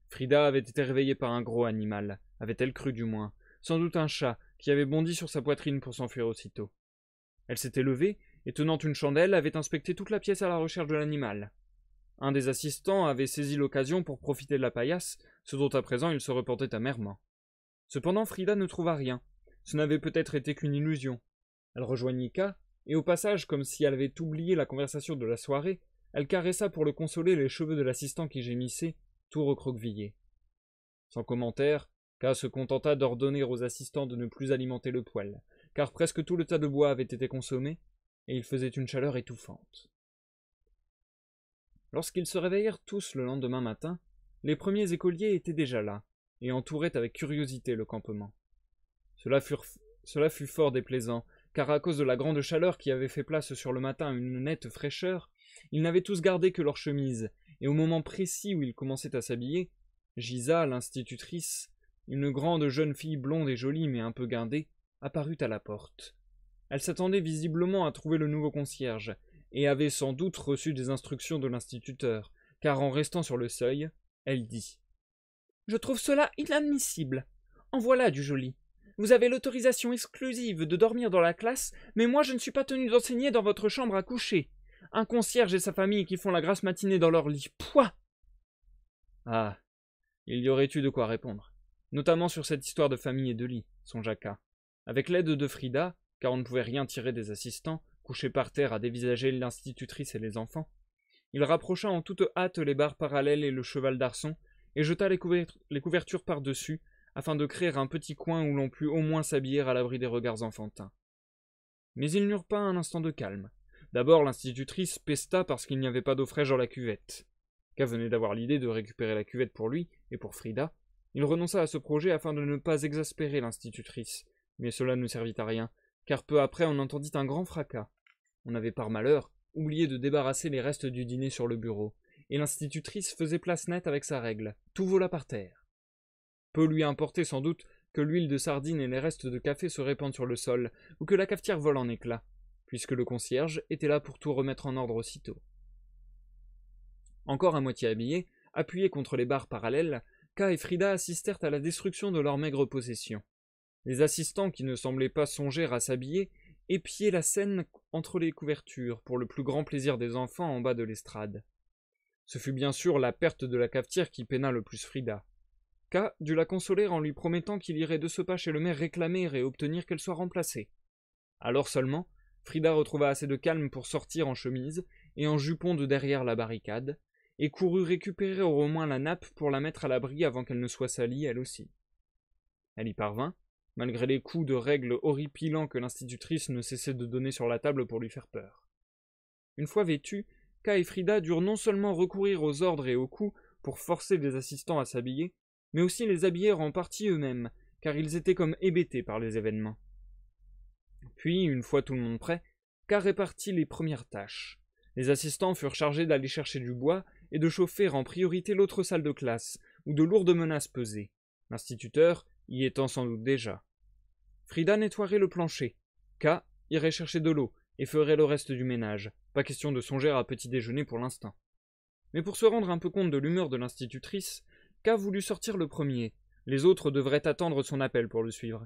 Speaker 1: Frida avait été réveillée par un gros animal, avait-elle cru du moins, sans doute un chat, qui avait bondi sur sa poitrine pour s'enfuir aussitôt. Elle s'était levée, et tenant une chandelle, avait inspecté toute la pièce à la recherche de l'animal. Un des assistants avait saisi l'occasion pour profiter de la paillasse, ce dont à présent il se repentait amèrement. Cependant Frida ne trouva rien. Ce n'avait peut-être été qu'une illusion. Elle rejoignit K, et au passage, comme si elle avait oublié la conversation de la soirée, elle caressa pour le consoler les cheveux de l'assistant qui gémissait, tout recroquevillé. Sans commentaire, K se contenta d'ordonner aux assistants de ne plus alimenter le poêle, car presque tout le tas de bois avait été consommé, et il faisait une chaleur étouffante. Lorsqu'ils se réveillèrent tous le lendemain matin, les premiers écoliers étaient déjà là, et entouraient avec curiosité le campement. Cela fut fort déplaisant, car à cause de la grande chaleur qui avait fait place sur le matin à une nette fraîcheur, ils n'avaient tous gardé que leurs chemises, et au moment précis où ils commençaient à s'habiller, Gisa, l'institutrice, une grande jeune fille blonde et jolie mais un peu guindée, apparut à la porte. Elle s'attendait visiblement à trouver le nouveau concierge, et avait sans doute reçu des instructions de l'instituteur, car en restant sur le seuil, elle dit « Je trouve cela inadmissible. En voilà du joli. Vous avez l'autorisation exclusive de dormir dans la classe, mais moi je ne suis pas tenu d'enseigner dans votre chambre à coucher. Un concierge et sa famille qui font la grasse matinée dans leur lit. Pouah !» Ah, il y aurait eu de quoi répondre, notamment sur cette histoire de famille et de lit, songea K. Avec l'aide de Frida, car on ne pouvait rien tirer des assistants, couchés par terre à dévisager l'institutrice et les enfants, il rapprocha en toute hâte les barres parallèles et le cheval d'arçon, et jeta les couvertures par-dessus, afin de créer un petit coin où l'on pût au moins s'habiller à l'abri des regards enfantins. Mais ils n'eurent pas un instant de calme. D'abord, l'institutrice pesta parce qu'il n'y avait pas d'eau fraîche dans la cuvette. K venait d'avoir l'idée de récupérer la cuvette pour lui et pour Frida. Il renonça à ce projet afin de ne pas exaspérer l'institutrice. Mais cela ne servit à rien, car peu après on entendit un grand fracas. On avait par malheur oublié de débarrasser les restes du dîner sur le bureau, et l'institutrice faisait place nette avec sa règle. Tout vola par terre. Peu lui importait sans doute que l'huile de sardine et les restes de café se répandent sur le sol, ou que la cafetière vole en éclats, puisque le concierge était là pour tout remettre en ordre aussitôt. Encore à moitié habillés, appuyés contre les barres parallèles, K et Frida assistèrent à la destruction de leur maigre possession. Les assistants, qui ne semblaient pas songer à s'habiller, épiaient la scène entre les couvertures, pour le plus grand plaisir des enfants en bas de l'estrade. Ce fut bien sûr la perte de la cafetière qui peina le plus Frida. K dut la consoler en lui promettant qu'il irait de ce pas chez le maire réclamer et obtenir qu'elle soit remplacée. Alors seulement, Frida retrouva assez de calme pour sortir en chemise et en jupon de derrière la barricade, et courut récupérer au moins la nappe pour la mettre à l'abri avant qu'elle ne soit salie elle aussi. Elle y parvint, malgré les coups de règle horripilants que l'institutrice ne cessait de donner sur la table pour lui faire peur. Une fois vêtus, K et Frida durent non seulement recourir aux ordres et aux coups pour forcer les assistants à s'habiller, mais aussi les habiller en partie eux-mêmes, car ils étaient comme hébétés par les événements. Puis, une fois tout le monde prêt, K répartit les premières tâches. Les assistants furent chargés d'aller chercher du bois et de chauffer en priorité l'autre salle de classe, où de lourdes menaces pesaient, l'instituteur y étant sans doute déjà. Frida nettoierait le plancher, K irait chercher de l'eau et ferait le reste du ménage, pas question de songer à petit déjeuner pour l'instant. Mais pour se rendre un peu compte de l'humeur de l'institutrice, K voulut sortir le premier, les autres devraient attendre son appel pour le suivre.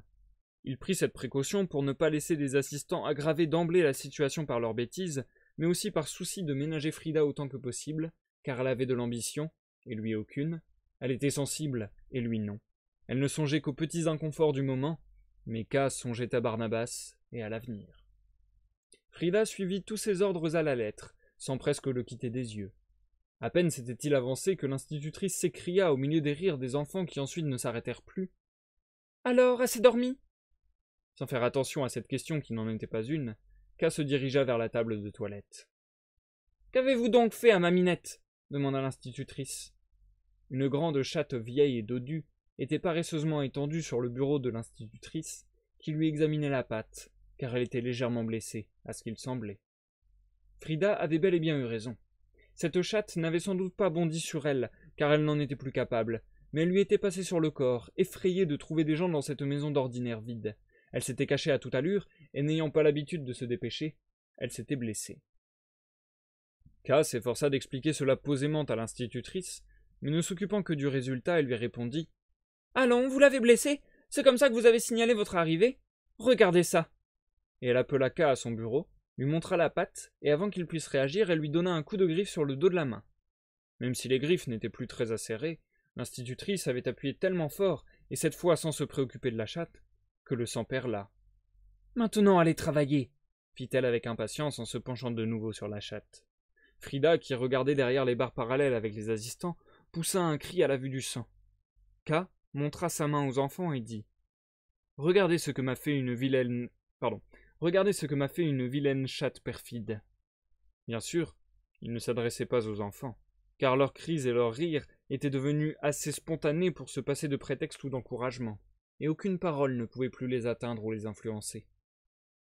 Speaker 1: Il prit cette précaution pour ne pas laisser les assistants aggraver d'emblée la situation par leurs bêtises, mais aussi par souci de ménager Frida autant que possible, car elle avait de l'ambition, et lui aucune, elle était sensible, et lui non. Elle ne songeait qu'aux petits inconforts du moment, mais K songeait à Barnabas et à l'avenir. Frida suivit tous ses ordres à la lettre, sans presque le quitter des yeux. À peine s'était-il avancé que l'institutrice s'écria au milieu des rires des enfants qui ensuite ne s'arrêtèrent plus. « Alors, assez dormi ?» Sans faire attention à cette question qui n'en était pas une, K se dirigea vers la table de toilette. « Qu'avez-vous donc fait à ma Minette ?» demanda l'institutrice. Une grande chatte vieille et dodue était paresseusement étendue sur le bureau de l'institutrice, qui lui examinait la patte, car elle était légèrement blessée, à ce qu'il semblait. Frida avait bel et bien eu raison. Cette chatte n'avait sans doute pas bondi sur elle, car elle n'en était plus capable, mais elle lui était passée sur le corps, effrayée de trouver des gens dans cette maison d'ordinaire vide. Elle s'était cachée à toute allure, et n'ayant pas l'habitude de se dépêcher, elle s'était blessée. K s'efforça d'expliquer cela posément à l'institutrice, mais ne s'occupant que du résultat, elle lui répondit « Allons, vous l'avez blessée? C'est comme ça que vous avez signalé votre arrivée? Regardez ça !» Et elle appela K à son bureau, lui montra la patte, et avant qu'il puisse réagir, elle lui donna un coup de griffe sur le dos de la main. Même si les griffes n'étaient plus très acérées, l'institutrice avait appuyé tellement fort, et cette fois sans se préoccuper de la chatte, que le sang perla. « Maintenant allez travailler !» fit-elle avec impatience en se penchant de nouveau sur la chatte. Frida, qui regardait derrière les barres parallèles avec les assistants, poussa un cri à la vue du sang. K montra sa main aux enfants et dit « Regardez ce que m'a fait une vilaine... Regardez ce que m'a fait une vilaine chatte perfide. » Bien sûr, il ne s'adressait pas aux enfants, car leurs cris et leurs rires étaient devenus assez spontanés pour se passer de prétexte ou d'encouragement, et aucune parole ne pouvait plus les atteindre ou les influencer.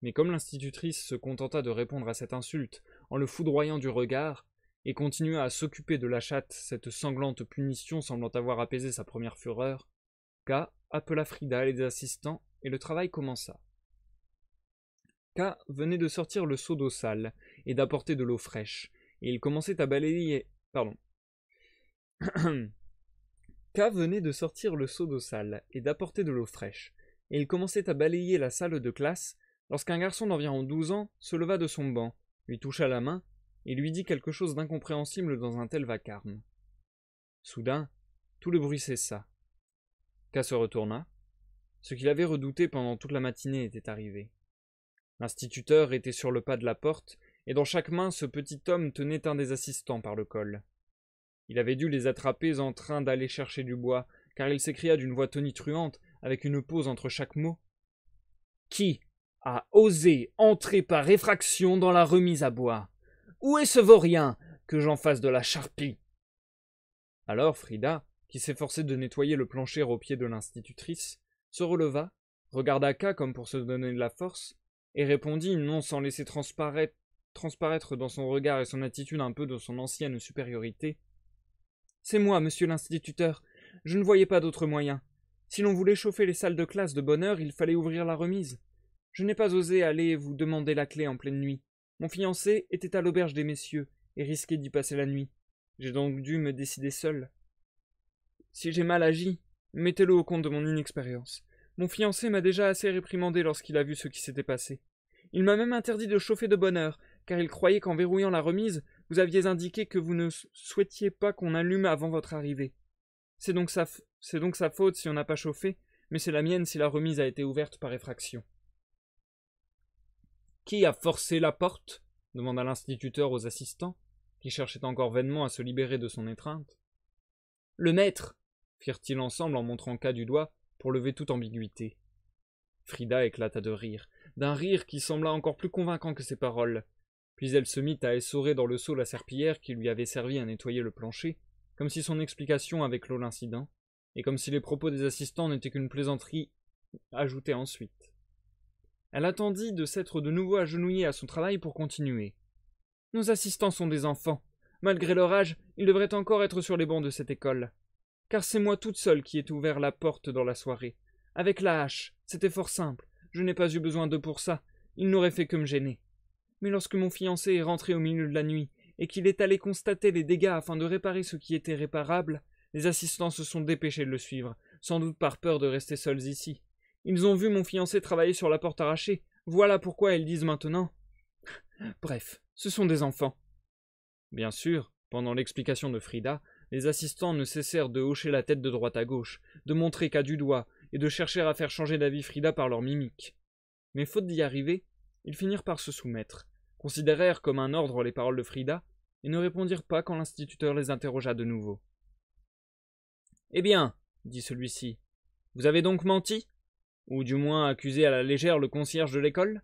Speaker 1: Mais comme l'institutrice se contenta de répondre à cette insulte en le foudroyant du regard, et continua à s'occuper de la chatte, cette sanglante punition semblant avoir apaisé sa première fureur, K appela Frida et les assistants, et le travail commença. K venait de sortir le seau d'eau sale et d'apporter de l'eau fraîche, et il commençait à balayer... K venait de sortir le seau d'eau sale et d'apporter de l'eau fraîche, et il commençait à balayer la salle de classe lorsqu'un garçon d'environ 12 ans se leva de son banc, lui toucha la main et lui dit quelque chose d'incompréhensible dans un tel vacarme. Soudain, tout le bruit cessa. K se retourna. Ce qu'il avait redouté pendant toute la matinée était arrivé. L'instituteur était sur le pas de la porte, et dans chaque main ce petit homme tenait un des assistants par le col. Il avait dû les attraper en train d'aller chercher du bois, car il s'écria d'une voix tonitruante, avec une pause entre chaque mot. « Qui a osé entrer par effraction dans la remise à bois. Où est ce vaurien? Que j'en fasse de la charpie. » Alors Frida, qui s'efforçait de nettoyer le plancher aux pieds de l'institutrice, se releva, regarda K comme pour se donner de la force, et répondit, non sans laisser transparaître dans son regard et son attitude un peu de son ancienne supériorité. « C'est moi, monsieur l'instituteur, je ne voyais pas d'autre moyen. Si l'on voulait chauffer les salles de classe de bonne heure, il fallait ouvrir la remise. Je n'ai pas osé aller vous demander la clé en pleine nuit. Mon fiancé était à l'auberge des messieurs, et risquait d'y passer la nuit. J'ai donc dû me décider seul. Si j'ai mal agi, mettez-le au compte de mon inexpérience. Mon fiancé m'a déjà assez réprimandé lorsqu'il a vu ce qui s'était passé. Il m'a même interdit de chauffer de bonne heure, car il croyait qu'en verrouillant la remise, vous aviez indiqué que vous ne souhaitiez pas qu'on allume avant votre arrivée. C'est donc sa faute si on n'a pas chauffé, mais c'est la mienne si la remise a été ouverte par effraction. « Qui a forcé la porte ?» demanda l'instituteur aux assistants, qui cherchaient encore vainement à se libérer de son étreinte. « Le maître !» firent-ils ensemble en montrant K du doigt pour lever toute ambiguïté. Frida éclata de rire, d'un rire qui sembla encore plus convaincant que ses paroles. Puis elle se mit à essorer dans le seau la serpillière qui lui avait servi à nettoyer le plancher, comme si son explication avait clos l'incident, et comme si les propos des assistants n'étaient qu'une plaisanterie ajoutée ensuite. Elle attendit de s'être de nouveau agenouillée à son travail pour continuer. « Nos assistants sont des enfants. Malgré leur âge, ils devraient encore être sur les bancs de cette école. Car c'est moi toute seule qui ai ouvert la porte dans la soirée. Avec la hache, c'était fort simple. Je n'ai pas eu besoin d'eux pour ça. Ils n'auraient fait que me gêner. Mais lorsque mon fiancé est rentré au milieu de la nuit, et qu'il est allé constater les dégâts afin de réparer ce qui était réparable, les assistants se sont dépêchés de le suivre, sans doute par peur de rester seuls ici. Ils ont vu mon fiancé travailler sur la porte arrachée. Voilà pourquoi ils disent maintenant. Bref, ce sont des enfants. » Bien sûr, pendant l'explication de Frida, les assistants ne cessèrent de hocher la tête de droite à gauche, de montrer K du doigt, et de chercher à faire changer d'avis Frida par leur mimique. Mais faute d'y arriver, ils finirent par se soumettre, considérèrent comme un ordre les paroles de Frida, et ne répondirent pas quand l'instituteur les interrogea de nouveau. « Eh bien, dit celui-ci, vous avez donc menti? Ou du moins accusé à la légère le concierge de l'école ?»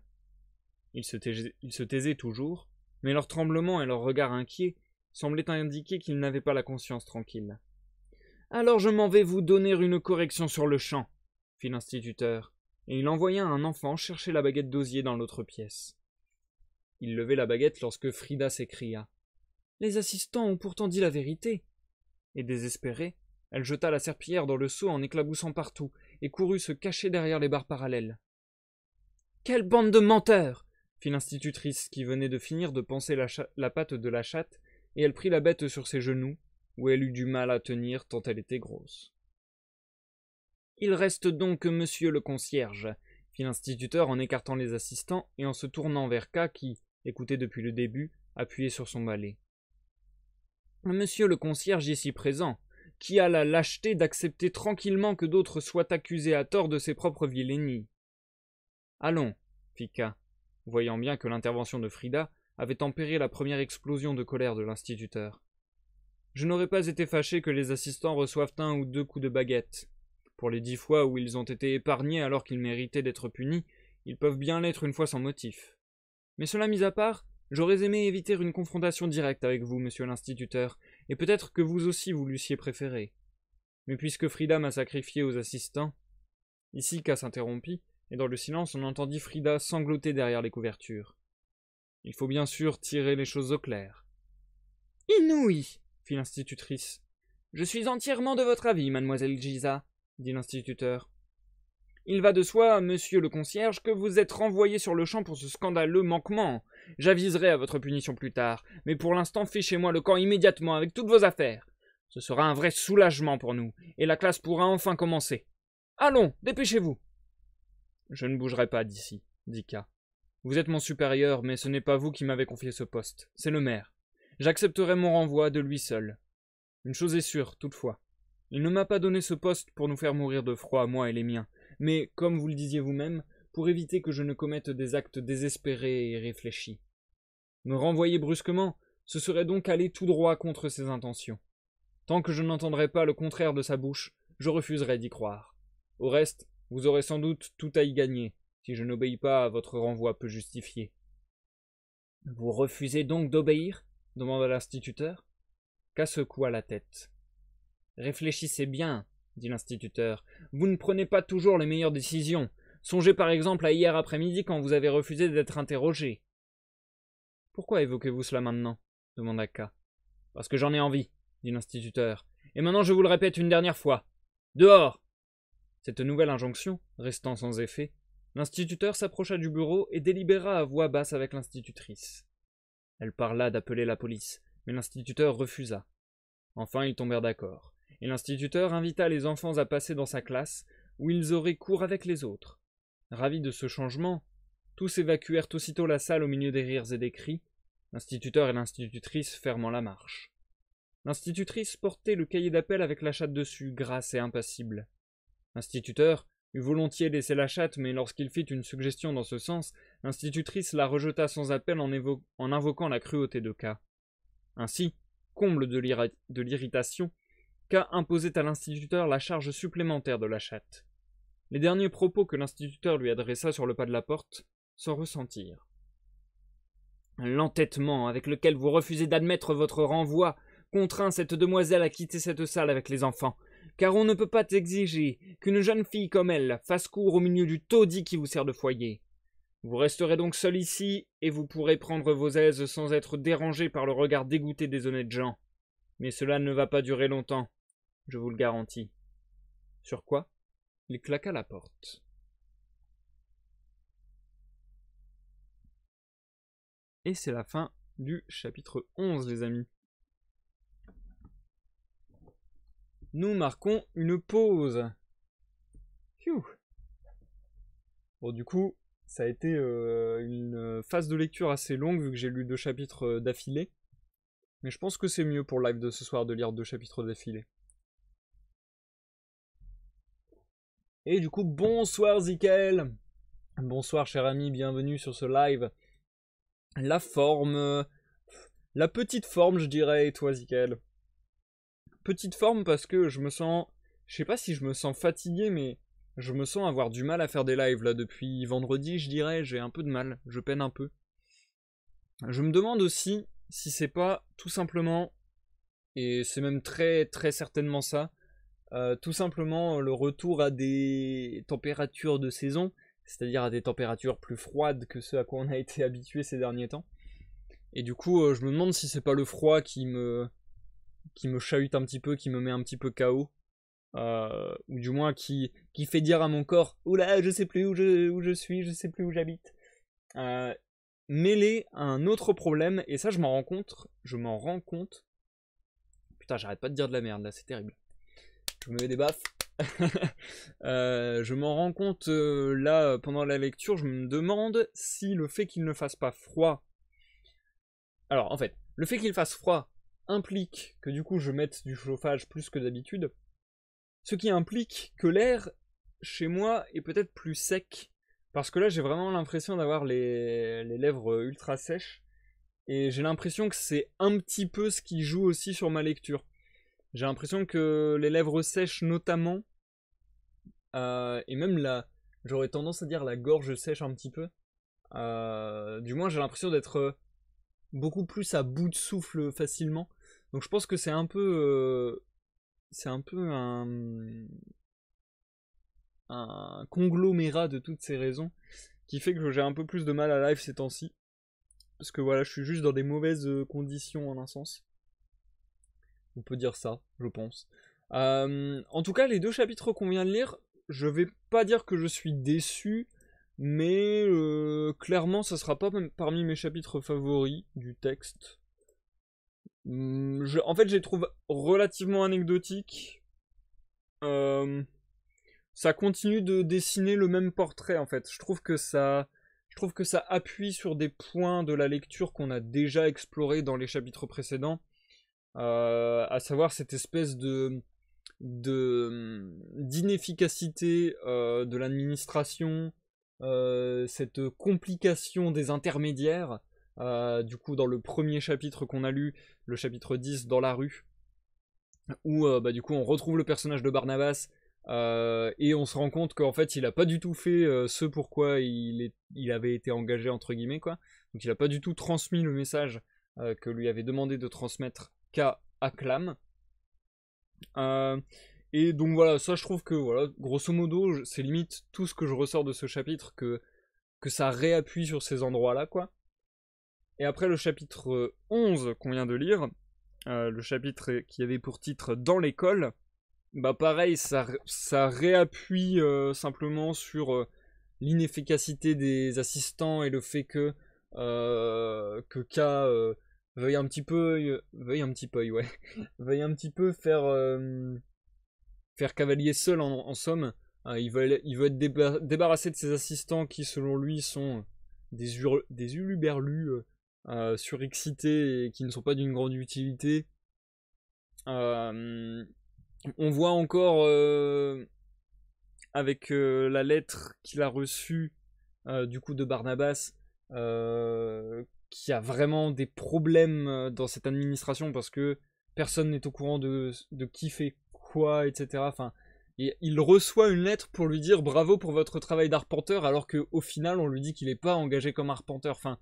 Speaker 1: Ils se taisaient toujours, mais leur tremblement et leur regard inquiet semblaient indiquer qu'ils n'avaient pas la conscience tranquille. « Alors je m'en vais vous donner une correction sur le champ, » fit l'instituteur, et il envoya un enfant chercher la baguette d'osier dans l'autre pièce. Il levait la baguette lorsque Frida s'écria. « Les assistants ont pourtant dit la vérité. » Et désespérée, elle jeta la serpillière dans le seau en éclaboussant partout, et courut se cacher derrière les barres parallèles. « Quelle bande de menteurs !» fit l'institutrice qui venait de finir de panser la patte de la chatte, et elle prit la bête sur ses genoux, où elle eut du mal à tenir tant elle était grosse. « Il reste donc monsieur le concierge, » fit l'instituteur en écartant les assistants et en se tournant vers K qui, écoutait depuis le début, appuyait sur son balai. « Monsieur le concierge ici présent, qui a la lâcheté d'accepter tranquillement que d'autres soient accusés à tort de ses propres vilainies. »« Allons, » fit K, voyant bien que l'intervention de Frida avait tempéré la première explosion de colère de l'instituteur. « Je n'aurais pas été fâché que les assistants reçoivent 1 ou 2 coups de baguette. Pour les 10 fois où ils ont été épargnés alors qu'ils méritaient d'être punis, ils peuvent bien l'être une fois sans motif. Mais cela mis à part, j'aurais aimé éviter une confrontation directe avec vous, monsieur l'instituteur, et peut-être que vous aussi vous l'eussiez préféré. Mais puisque Frida m'a sacrifié aux assistants... » Ici K s'interrompit, et dans le silence on entendit Frida sangloter derrière les couvertures. Il faut bien sûr tirer les choses au clair. « Inouï !» fit l'institutrice. « Je suis entièrement de votre avis, mademoiselle Giza, » dit l'instituteur. « Il va de soi, monsieur le concierge, que vous êtes renvoyé sur le champ pour ce scandaleux manquement. J'aviserai à votre punition plus tard, mais pour l'instant fichez-moi le camp immédiatement avec toutes vos affaires. Ce sera un vrai soulagement pour nous, et la classe pourra enfin commencer. Allons, dépêchez-vous !»« Je ne bougerai pas d'ici, » dit K. « Vous êtes mon supérieur, mais ce n'est pas vous qui m'avez confié ce poste, c'est le maire. J'accepterai mon renvoi de lui seul. Une chose est sûre, toutefois. Il ne m'a pas donné ce poste pour nous faire mourir de froid, moi et les miens, mais, comme vous le disiez vous-même, pour éviter que je ne commette des actes désespérés et irréfléchis. Me renvoyer brusquement, ce serait donc aller tout droit contre ses intentions. Tant que je n'entendrai pas le contraire de sa bouche, je refuserai d'y croire. Au reste, vous aurez sans doute tout à y gagner, si je n'obéis pas à votre renvoi peu justifié. » « Vous refusez donc d'obéir » demanda l'instituteur. K secoua la tête. « Réfléchissez bien, » dit l'instituteur. « Vous ne prenez pas toujours les meilleures décisions. Songez par exemple à hier après-midi quand vous avez refusé d'être interrogé. »« Pourquoi évoquez-vous cela maintenant » demanda K. « Parce que j'en ai envie, » dit l'instituteur. « Et maintenant je vous le répète une dernière fois. Dehors !» Cette nouvelle injonction restant sans effet, l'instituteur s'approcha du bureau et délibéra à voix basse avec l'institutrice. Elle parla d'appeler la police, mais l'instituteur refusa. Enfin, ils tombèrent d'accord, et l'instituteur invita les enfants à passer dans sa classe, où ils auraient cours avec les autres. Ravis de ce changement, tous évacuèrent aussitôt la salle au milieu des rires et des cris, l'instituteur et l'institutrice fermant la marche. L'institutrice portait le cahier d'appel avec la chatte dessus, grasse et impassible. L'instituteur eût volontiers laissé la chatte, mais lorsqu'il fit une suggestion dans ce sens, l'institutrice la rejeta sans appel en invoquant la cruauté de K. Ainsi, comble de l'irritation, K imposait à l'instituteur la charge supplémentaire de la chatte. Les derniers propos que l'instituteur lui adressa sur le pas de la porte s'en ressentirent. « L'entêtement avec lequel vous refusez d'admettre votre renvoi contraint cette demoiselle à quitter cette salle avec les enfants, car on ne peut pas exiger qu'une jeune fille comme elle fasse cours au milieu du taudis qui vous sert de foyer. Vous resterez donc seul ici, et vous pourrez prendre vos aises sans être dérangé par le regard dégoûté des honnêtes gens. Mais cela ne va pas durer longtemps, je vous le garantis. » Sur quoi, il claqua la porte. Et c'est la fin du chapitre 11, les amis. Nous marquons une pause. Phew. Bon, du coup, ça a été une phase de lecture assez longue, vu que j'ai lu 2 chapitres d'affilée. Mais je pense que c'est mieux pour le live de ce soir de lire 2 chapitres d'affilée. Et du coup, bonsoir Zikael. Bonsoir cher ami, bienvenue sur ce live. La forme... la petite forme, je dirais, et toi Zikael. Petite forme parce que je me sens... Je sais pas si je me sens fatigué, mais je me sens avoir du mal à faire des lives là depuis vendredi, je dirais. J'ai un peu de mal, je peine un peu. Je me demande aussi si c'est pas tout simplement, et c'est même très très certainement ça, tout simplement le retour à des températures de saison, c'est-à-dire à des températures plus froides que ce à quoi on a été habitué ces derniers temps. Et du coup, je me demande si c'est pas le froid qui me chahute un petit peu, qui me met un petit peu KO, ou du moins qui fait dire à mon corps « Oula, je sais plus où je suis, je sais plus où j'habite ». Mêlé à un autre problème, et ça je m'en rends compte. Putain, j'arrête pas de dire de la merde là, c'est terrible. Je me mets des baffes. Je m'en rends compte là pendant la lecture, je me demande si le fait qu'il ne fasse pas froid. Alors en fait, le fait qu'il fasse froid implique que du coup je mette du chauffage plus que d'habitude, ce qui implique que l'air chez moi est peut-être plus sec, parce que là j'ai vraiment l'impression d'avoir les lèvres ultra sèches, et j'ai l'impression que c'est un petit peu ce qui joue aussi sur ma lecture. J'ai l'impression que les lèvres sèches notamment, et même j'aurais tendance à dire la gorge sèche un petit peu, du moins j'ai l'impression d'être beaucoup plus à bout de souffle facilement. Donc je pense que c'est un peu un conglomérat de toutes ces raisons qui fait que j'ai un peu plus de mal à live ces temps-ci. Parce que voilà, je suis juste dans des mauvaises conditions en un sens. On peut dire ça, je pense. En tout cas, les 2 chapitres qu'on vient de lire, je vais pas dire que je suis déçu, mais clairement, ça sera pas parmi mes chapitres favoris du texte. En fait, je les trouve relativement anecdotiques. Ça continue de dessiner le même portrait, en fait. Je trouve que ça appuie sur des points de la lecture qu'on a déjà explorés dans les chapitres précédents. À savoir cette espèce d'inefficacité de l'administration, cette complication des intermédiaires. Du coup, dans le premier chapitre qu'on a lu, le chapitre 10, dans la rue, où du coup on retrouve le personnage de Barnabas, Et on se rend compte qu'en fait il a pas du tout fait ce pourquoi il avait été engagé entre guillemets quoi. Donc il a pas du tout transmis le message que lui avait demandé de transmettre K à Clam. Et donc voilà, ça je trouve que voilà, grosso modo, c'est limite tout ce que je ressors de ce chapitre que ça réappuie sur ces endroits-là quoi. Et après le chapitre 11 qu'on vient de lire, le chapitre qui avait pour titre Dans l'école, bah pareil, ça réappuie simplement sur l'inefficacité des assistants et le fait que K veuille un petit peu, ouais, veuille un petit peu faire cavalier seul en somme. Il veut être débarrassé de ses assistants qui, selon lui, sont des huluberlus surexcités et qui ne sont pas d'une grande utilité. On voit encore avec la lettre qu'il a reçue du coup de Barnabas qui a vraiment des problèmes dans cette administration parce que personne n'est au courant de qui fait quoi, etc. Enfin, il reçoit une lettre pour lui dire bravo pour votre travail d'arpenteur alors qu'au final on lui dit qu'il n'est pas engagé comme arpenteur. Enfin,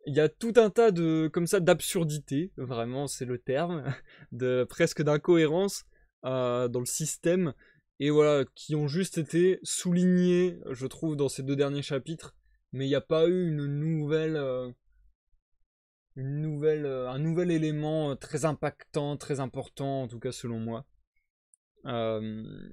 Speaker 1: il y a tout un tas de comme ça d'absurdités, vraiment c'est le terme, de presque d'incohérence dans le système et voilà qui ont juste été soulignées, je trouve, dans ces deux derniers chapitres. Mais il n'y a pas eu un nouvel élément très impactant, très important, en tout cas selon moi. Euh,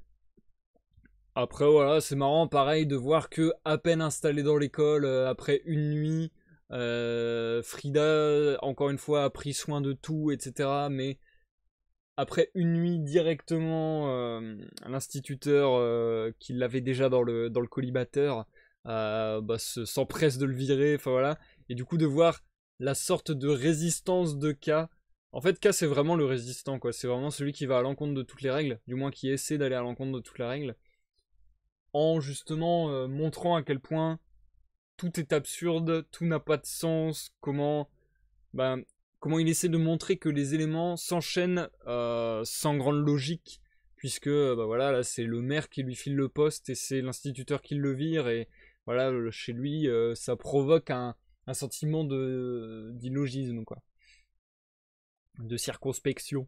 Speaker 1: Après voilà, c'est marrant pareil de voir que à peine installé dans l'école, après une nuit, Frida encore une fois a pris soin de tout, etc. Mais après une nuit directement, l'instituteur qui l'avait déjà dans le collimateur bah, s'empresse de le virer, enfin voilà. Et du coup de voir la sorte de résistance de K. En fait, K c'est vraiment le résistant, quoi. C'est vraiment celui qui va à l'encontre de toutes les règles, du moins qui essaie d'aller à l'encontre de toutes les règles, en justement montrant à quel point tout est absurde, tout n'a pas de sens, ben, comment il essaie de montrer que les éléments s'enchaînent sans grande logique, puisque bah voilà, là c'est le maire qui lui file le poste et c'est l'instituteur qui le vire, et voilà, chez lui ça provoque un sentiment d'illogisme, quoi, de circonspection.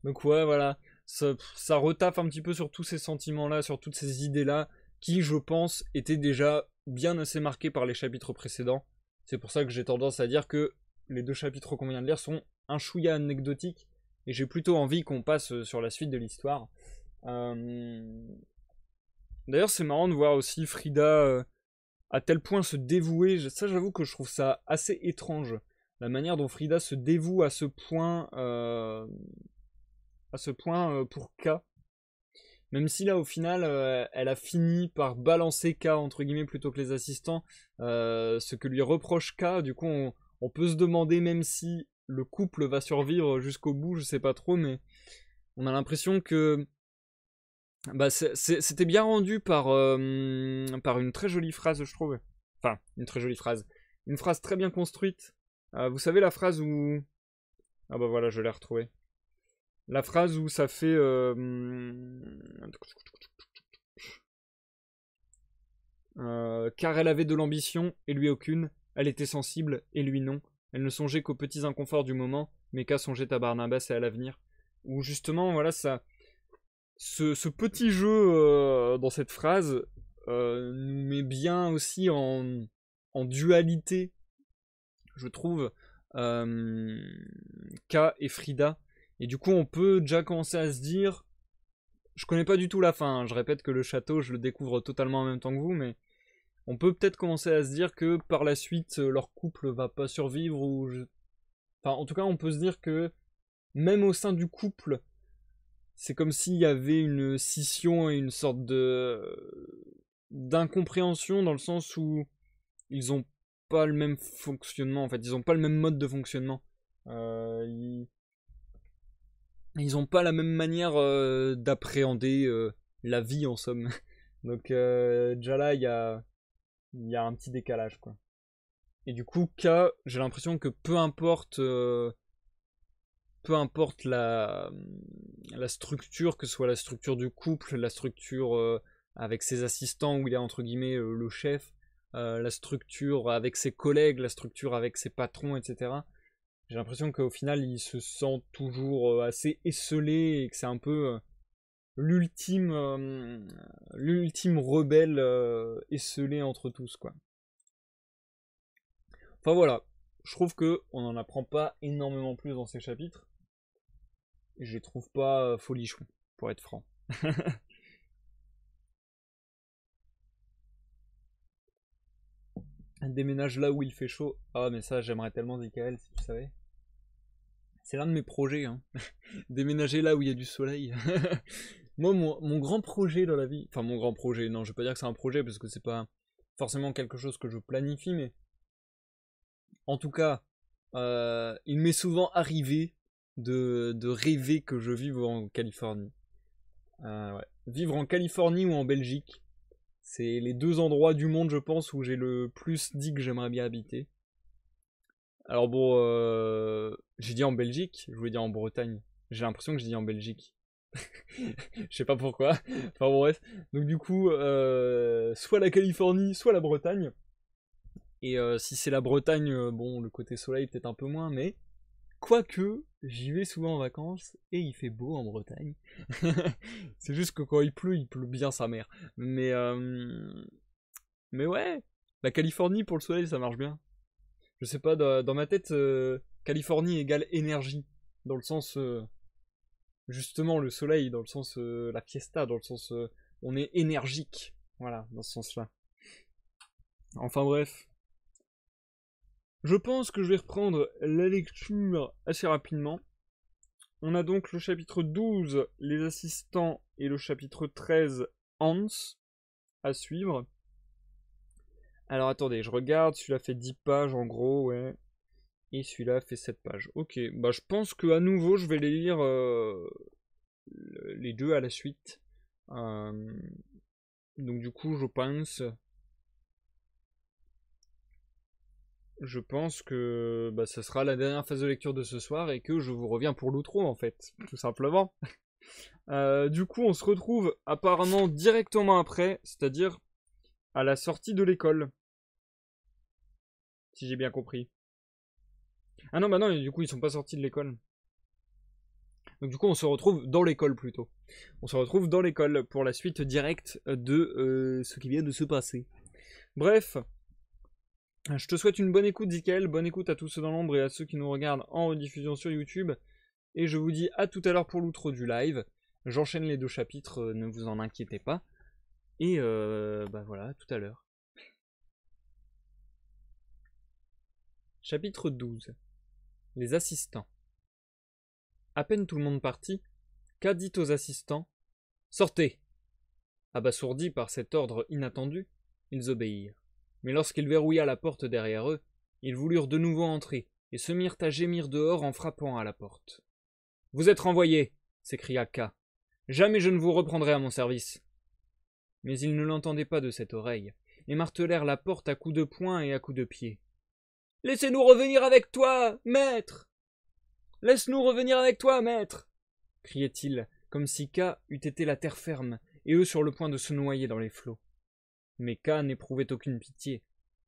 Speaker 1: Donc ouais, voilà, ça retaffe un petit peu sur tous ces sentiments-là, sur toutes ces idées-là, qui, je pense, étaient déjà bien assez marquées par les chapitres précédents. C'est pour ça que j'ai tendance à dire que les deux chapitres qu'on vient de lire sont un chouïa anecdotiques, et j'ai plutôt envie qu'on passe sur la suite de l'histoire. D'ailleurs, c'est marrant de voir aussi Frida à tel point se dévouer. Ça, j'avoue que je trouve ça assez étrange. La manière dont Frida se dévoue à ce point pour K. Même si là au final elle a fini par balancer K entre guillemets plutôt que les assistants, ce que lui reproche K, du coup on peut se demander même si le couple va survivre jusqu'au bout, je sais pas trop, mais on a l'impression que bah, c'était bien rendu par une très jolie phrase, je trouve. Enfin, une très jolie phrase. Une phrase très bien construite. Vous savez la phrase où... Ah bah voilà, je l'ai retrouvée. La phrase où ça fait... car elle avait de l'ambition, et lui aucune. Elle était sensible, et lui non. Elle ne songeait qu'aux petits inconforts du moment, mais qu'à songer à Barnabas et à l'avenir. Où justement, voilà, ce petit jeu dans cette phrase nous met bien aussi en dualité, je trouve, K et Frida. Et du coup, on peut déjà commencer à se dire... Je connais pas du tout la fin, hein. Je répète que le château, je le découvre totalement en même temps que vous, mais on peut peut-être commencer à se dire que par la suite, leur couple va pas survivre, enfin, en tout cas, on peut se dire que même au sein du couple, c'est comme s'il y avait une scission et une sorte d'incompréhension dans le sens où ils ont pas le même fonctionnement, en fait, ils ont pas le même mode de fonctionnement. Ils ont pas la même manière d'appréhender la vie en somme. Donc déjà là, il y a un petit décalage, quoi. Et du coup, K, j'ai l'impression que peu importe la structure, que ce soit la structure du couple, la structure avec ses assistants où il est entre guillemets le chef, la structure avec ses collègues, la structure avec ses patrons, etc. J'ai l'impression qu'au final il se sent toujours assez esselé et que c'est un peu l'ultime rebelle esselé entre tous, quoi. Enfin voilà, je trouve que on n'en apprend pas énormément plus dans ces chapitres. Et je les trouve pas folichons, pour être franc. Un déménage là où il fait chaud. Ah mais ça j'aimerais tellement Zikael si tu savais. C'est l'un de mes projets, hein. Déménager là où il y a du soleil. Moi mon grand projet dans la vie, enfin mon grand projet, non je vais pas dire que c'est un projet parce que c'est pas forcément quelque chose que je planifie, mais en tout cas il m'est souvent arrivé de rêver que je vive en Californie. Ouais. Vivre en Californie ou en Belgique, c'est les deux endroits du monde, je pense, où j'ai le plus dit que j'aimerais bien habiter. Alors bon, j'ai dit en Belgique, je voulais dire en Bretagne. J'ai l'impression que j'ai dit en Belgique. Je sais pas pourquoi. Enfin bon, bref. Donc du coup, soit la Californie, soit la Bretagne. Et si c'est la Bretagne, bon, le côté soleil peut-être un peu moins, mais quoique, j'y vais souvent en vacances et il fait beau en Bretagne. C'est juste que quand il pleut bien sa mère. Mais ouais, la Californie pour le soleil ça marche bien. Je sais pas, dans ma tête, Californie égale énergie. Dans le sens, justement, le soleil, dans le sens, la fiesta, dans le sens, on est énergique. Voilà, dans ce sens-là. Enfin bref. Je pense que je vais reprendre la lecture assez rapidement. On a donc le chapitre 12, les assistants, et le chapitre 13, Hans, à suivre. Alors attendez, je regarde, celui-là fait 10 pages en gros, ouais. Et celui-là fait 7 pages. Ok, bah je pense que à nouveau je vais les lire les deux à la suite. Donc du coup je pense que bah, ça sera la dernière phase de lecture de ce soir et que je vous reviens pour l'outro en fait, tout simplement. Du coup on se retrouve apparemment directement après, c'est-à-dire à la sortie de l'école. Si j'ai bien compris. Ah non, bah non, du coup ils sont pas sortis de l'école. Donc du coup on se retrouve dans l'école plutôt. On se retrouve dans l'école pour la suite directe de ce qui vient de se passer. Bref, je te souhaite une bonne écoute Zikael, bonne écoute à tous ceux dans l'ombre et à ceux qui nous regardent en rediffusion sur YouTube. Et je vous dis à tout à l'heure pour l'outro du live. J'enchaîne les deux chapitres, ne vous en inquiétez pas. Et bah voilà, tout à l'heure. Chapitre 12. Les assistants. À peine tout le monde parti, K dit aux assistants « Sortez !» Abasourdis par cet ordre inattendu, ils obéirent. Mais lorsqu'il verrouilla la porte derrière eux, ils voulurent de nouveau entrer et se mirent à gémir dehors en frappant à la porte. « Vous êtes renvoyés !» s'écria K. « Jamais je ne vous reprendrai à mon service !» Mais ils ne l'entendaient pas de cette oreille et martelèrent la porte à coups de poing et à coups de pied. « Laissez-nous revenir avec toi, maître !»« Laisse-nous revenir avec toi, maître !» criait-il, comme si K eût été la terre ferme et eux sur le point de se noyer dans les flots. Mais K n'éprouvait aucune pitié.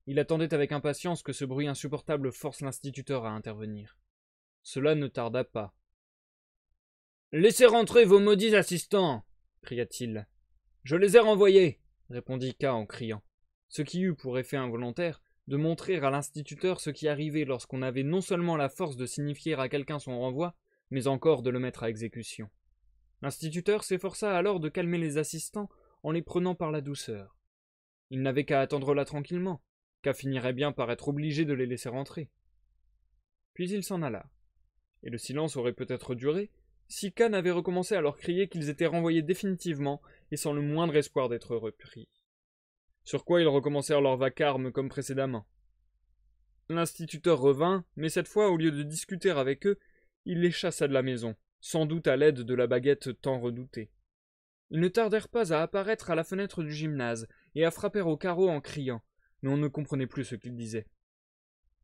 Speaker 1: Il attendait avec impatience que ce bruit insupportable force l'instituteur à intervenir. Cela ne tarda pas. « Laissez rentrer vos maudits assistants !» cria-t-il. « Je les ai renvoyés !» répondit K en criant, ce qui eut pour effet involontaire de montrer à l'instituteur ce qui arrivait lorsqu'on avait non seulement la force de signifier à quelqu'un son renvoi, mais encore de le mettre à exécution. L'instituteur s'efforça alors de calmer les assistants en les prenant par la douceur. Il n'avait qu'à attendre là tranquillement, K finirait bien par être obligé de les laisser rentrer. Puis il s'en alla, et le silence aurait peut-être duré si K n'avait recommencé à leur crier qu'ils étaient renvoyés définitivement et sans le moindre espoir d'être repris. Sur quoi ils recommencèrent leur vacarme comme précédemment. L'instituteur revint, mais cette fois, au lieu de discuter avec eux, il les chassa de la maison, sans doute à l'aide de la baguette tant redoutée. Ils ne tardèrent pas à apparaître à la fenêtre du gymnase et à frapper au carreau en criant, mais on ne comprenait plus ce qu'ils disaient.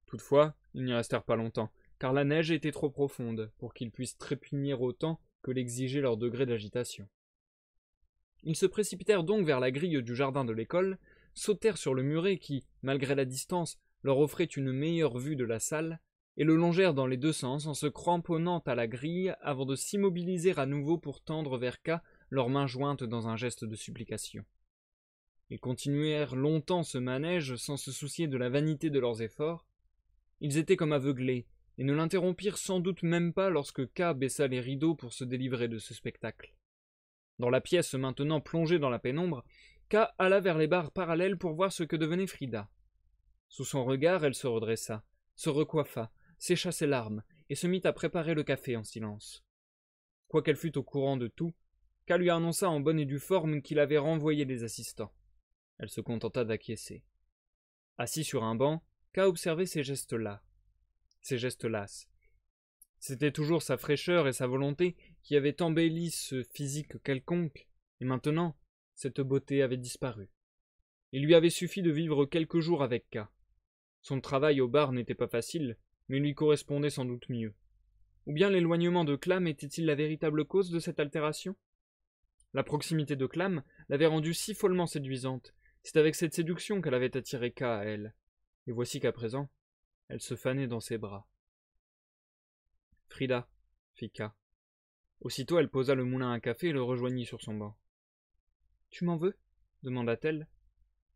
Speaker 1: Toutefois, ils n'y restèrent pas longtemps, car la neige était trop profonde pour qu'ils puissent trépigner autant que l'exigeait leur degré d'agitation. Ils se précipitèrent donc vers la grille du jardin de l'école, sautèrent sur le muret qui, malgré la distance, leur offrait une meilleure vue de la salle, et le longèrent dans les deux sens en se cramponnant à la grille avant de s'immobiliser à nouveau pour tendre vers K leurs mains jointes dans un geste de supplication. Ils continuèrent longtemps ce manège sans se soucier de la vanité de leurs efforts. Ils étaient comme aveuglés, et ne l'interrompirent sans doute même pas lorsque K baissa les rideaux pour se délivrer de ce spectacle. Dans la pièce maintenant plongée dans la pénombre, K alla vers les barres parallèles pour voir ce que devenait Frida. Sous son regard, elle se redressa, se recoiffa, sécha ses larmes, et se mit à préparer le café en silence. Quoiqu'elle fût au courant de tout, K lui annonça en bonne et due forme qu'il avait renvoyé les assistants. Elle se contenta d'acquiescer. Assis sur un banc, K observait ces gestes-là, ces gestes lasses. C'était toujours sa fraîcheur et sa volonté qui avaient embelli ce physique quelconque, et maintenant, cette beauté avait disparu. Il lui avait suffi de vivre quelques jours avec K. Son travail au bar n'était pas facile, mais lui correspondait sans doute mieux. Ou bien l'éloignement de Clam était-il la véritable cause de cette altération? La proximité de Clam l'avait rendue si follement séduisante. C'est avec cette séduction qu'elle avait attiré K à elle. Et voici qu'à présent, elle se fanait dans ses bras. Frida, fit K. Aussitôt elle posa le moulin à café et le rejoignit sur son banc. Tu m'en veux? Demanda-t-elle.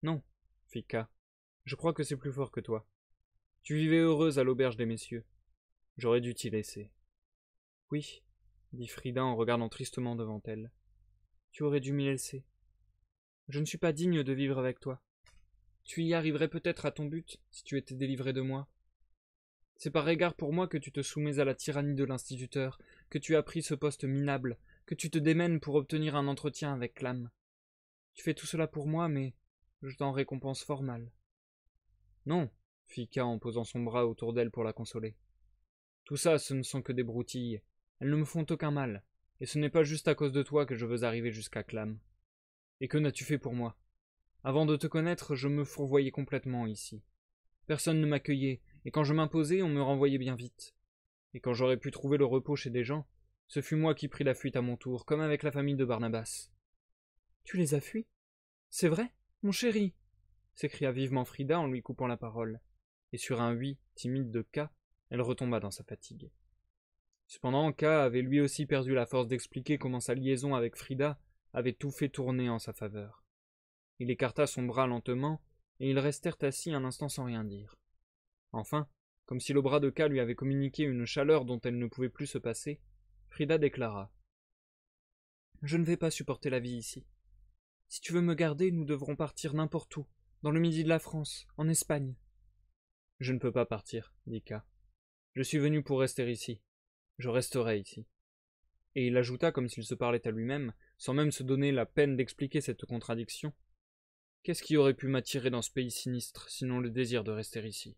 Speaker 1: Non, fit K. Je crois que c'est plus fort que toi. Tu vivais heureuse à l'auberge des messieurs. J'aurais dû t'y laisser. Oui, dit Frida en regardant tristement devant elle. Tu aurais dû m'y laisser. Je ne suis pas digne de vivre avec toi. Tu y arriverais peut-être à ton but si tu étais délivré de moi. C'est par égard pour moi que tu te soumets à la tyrannie de l'instituteur, que tu as pris ce poste minable, que tu te démènes pour obtenir un entretien avec Clam. Tu fais tout cela pour moi, mais je t'en récompense fort mal. Non, fit K en posant son bras autour d'elle pour la consoler. Tout ça, ce ne sont que des broutilles. Elles ne me font aucun mal, et ce n'est pas juste à cause de toi que je veux arriver jusqu'à Clam. Et que n'as-tu fait pour moi? Avant de te connaître, je me fourvoyais complètement ici. Personne ne m'accueillait, et quand je m'imposais, on me renvoyait bien vite. Et quand j'aurais pu trouver le repos chez des gens, ce fut moi qui pris la fuite à mon tour, comme avec la famille de Barnabas. Tu les as fuis? C'est vrai, mon chéri, s'écria vivement Frida en lui coupant la parole, et sur un oui timide de K, elle retomba dans sa fatigue. Cependant, K avait lui aussi perdu la force d'expliquer comment sa liaison avec Frida avait tout fait tourner en sa faveur. Il écarta son bras lentement, et ils restèrent assis un instant sans rien dire. Enfin, comme si le bras de K lui avait communiqué une chaleur dont elle ne pouvait plus se passer, Frida déclara. « Je ne vais pas supporter la vie ici. Si tu veux me garder, nous devrons partir n'importe où, dans le midi de la France, en Espagne. » « Je ne peux pas partir, dit K. Je suis venu pour rester ici. Je resterai ici. Et il ajouta comme s'il se parlait à lui-même, sans même se donner la peine d'expliquer cette contradiction. Qu'est-ce qui aurait pu m'attirer dans ce pays sinistre, sinon le désir de rester ici?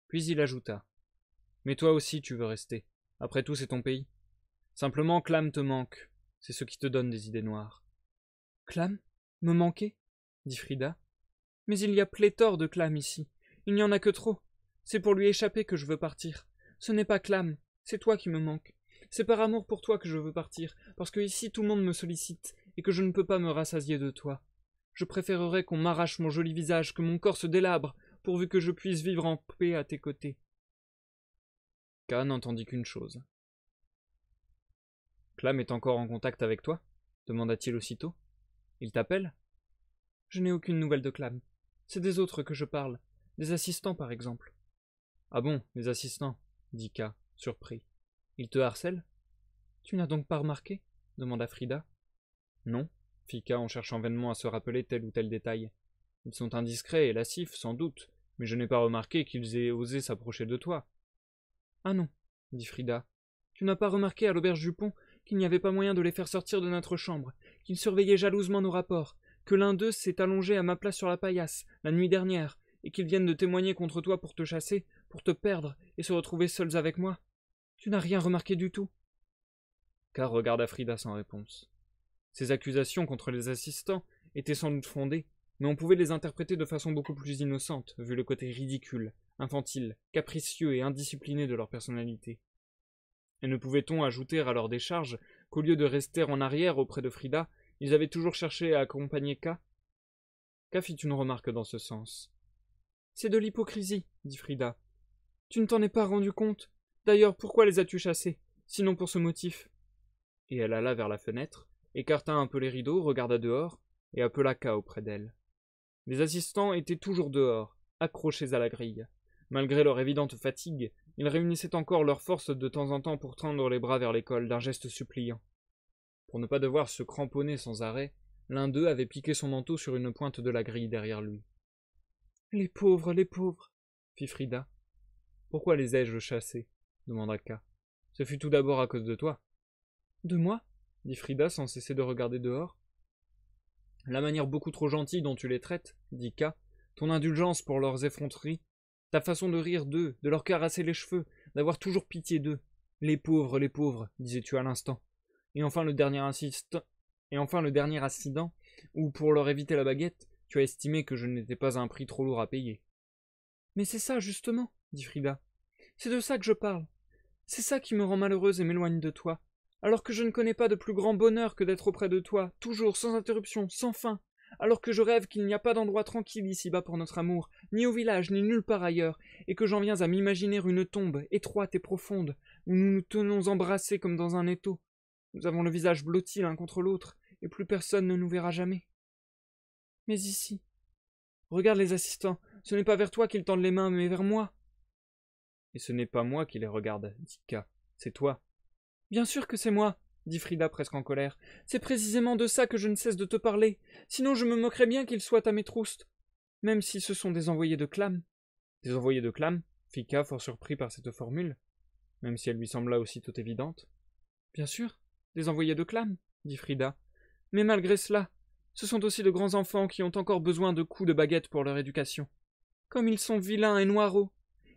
Speaker 1: Puis il ajouta. Mais toi aussi tu veux rester. Après tout, c'est ton pays. Simplement, Clam te manque. C'est ce qui te donne des idées noires. Clam? Me manquer? Dit Frida. Mais il y a pléthore de Clam ici. Il n'y en a que trop. C'est pour lui échapper que je veux partir. Ce n'est pas Clam, c'est toi qui me manques. C'est par amour pour toi que je veux partir, parce que ici tout le monde me sollicite, et que je ne peux pas me rassasier de toi. Je préférerais qu'on m'arrache mon joli visage, que mon corps se délabre, pourvu que je puisse vivre en paix à tes côtés. K n'entendit qu'une chose. Clam est encore en contact avec toi? Demanda-t-il aussitôt. Il t'appelle? Je n'ai aucune nouvelle de Clam. C'est des autres que je parle. Des assistants, par exemple. Ah bon, les assistants, dit K, surpris. Ils te harcèlent? Tu n'as donc pas remarqué? Demanda Frida. Non, fit K en cherchant vainement à se rappeler tel ou tel détail. Ils sont indiscrets et lascifs, sans doute, mais je n'ai pas remarqué qu'ils aient osé s'approcher de toi. Ah non, dit Frida. Tu n'as pas remarqué à l'auberge du pont qu'il n'y avait pas moyen de les faire sortir de notre chambre, qu'ils surveillaient jalousement nos rapports, que l'un d'eux s'est allongé à ma place sur la paillasse, la nuit dernière, et qu'ils viennent de témoigner contre toi pour te chasser, pour te perdre, et se retrouver seuls avec moi. Tu n'as rien remarqué du tout. K regarda Frida sans réponse. Ces accusations contre les assistants étaient sans doute fondées, mais on pouvait les interpréter de façon beaucoup plus innocente, vu le côté ridicule, infantile, capricieux et indiscipliné de leur personnalité. Et ne pouvait-on ajouter à leur décharge qu'au lieu de rester en arrière auprès de Frida, ils avaient toujours cherché à accompagner K? K fit une remarque dans ce sens. C'est de l'hypocrisie, dit Frida. Tu ne t'en es pas rendu compte? D'ailleurs, pourquoi les as-tu chassés, sinon pour ce motif? Et elle alla vers la fenêtre, écarta un peu les rideaux, regarda dehors, et appela K auprès d'elle. Les assistants étaient toujours dehors, accrochés à la grille. Malgré leur évidente fatigue, ils réunissaient encore leurs forces de temps en temps pour tendre les bras vers l'école d'un geste suppliant. Pour ne pas devoir se cramponner sans arrêt, l'un d'eux avait piqué son manteau sur une pointe de la grille derrière lui. « Les pauvres, fit Frida. « Pourquoi les ai-je chassés ?» demanda K. « Ce fut tout d'abord à cause de toi. »« De moi ?» dit Frida sans cesser de regarder dehors. « La manière beaucoup trop gentille dont tu les traites, dit K, ton indulgence pour leurs effronteries, ta façon de rire d'eux, de leur caresser les cheveux, d'avoir toujours pitié d'eux. Les pauvres, disais-tu à l'instant. Et enfin le dernier incident, où, pour leur éviter la baguette, tu as estimé que je n'étais pas un prix trop lourd à payer. »« Mais c'est ça, justement, dit Frida. C'est de ça que je parle. C'est ça qui me rend malheureuse et m'éloigne de toi, alors que je ne connais pas de plus grand bonheur que d'être auprès de toi, toujours, sans interruption, sans fin, alors que je rêve qu'il n'y a pas d'endroit tranquille ici-bas pour notre amour, ni au village, ni nulle part ailleurs, et que j'en viens à m'imaginer une tombe, étroite et profonde, où nous nous tenons embrassés comme dans un étau. Nous avons le visage blotti l'un contre l'autre, et plus personne ne nous verra jamais. Mais ici, regarde les assistants, ce n'est pas vers toi qu'ils tendent les mains, mais vers moi. Et ce n'est pas moi qui les regarde, dit K, c'est toi. Bien sûr que c'est moi, dit Frida presque en colère. C'est précisément de ça que je ne cesse de te parler, sinon je me moquerais bien qu'ils soient à mes troustes, même si ce sont des envoyés de Clam. Des envoyés de Clam, fit K, fort surpris par cette formule, même si elle lui sembla aussitôt évidente. Bien sûr, des envoyés de Clam, dit Frida, mais malgré cela, ce sont aussi de grands enfants qui ont encore besoin de coups de baguette pour leur éducation. Comme ils sont vilains et noireaux,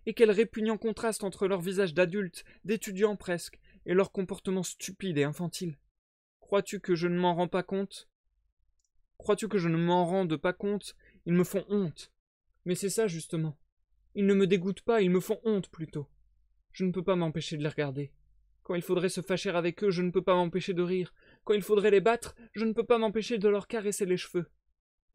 Speaker 1: et quel répugnant contraste entre leur visage d'adultes, d'étudiants presque, et leur comportement stupide et infantile. Crois-tu que je ne m'en rends pas compte? Crois-tu que je ne m'en rende pas compte? Ils me font honte. Mais c'est ça, justement. Ils ne me dégoûtent pas, ils me font honte, plutôt. Je ne peux pas m'empêcher de les regarder. Quand il faudrait se fâcher avec eux, je ne peux pas m'empêcher de rire. Quand il faudrait les battre, je ne peux pas m'empêcher de leur caresser les cheveux.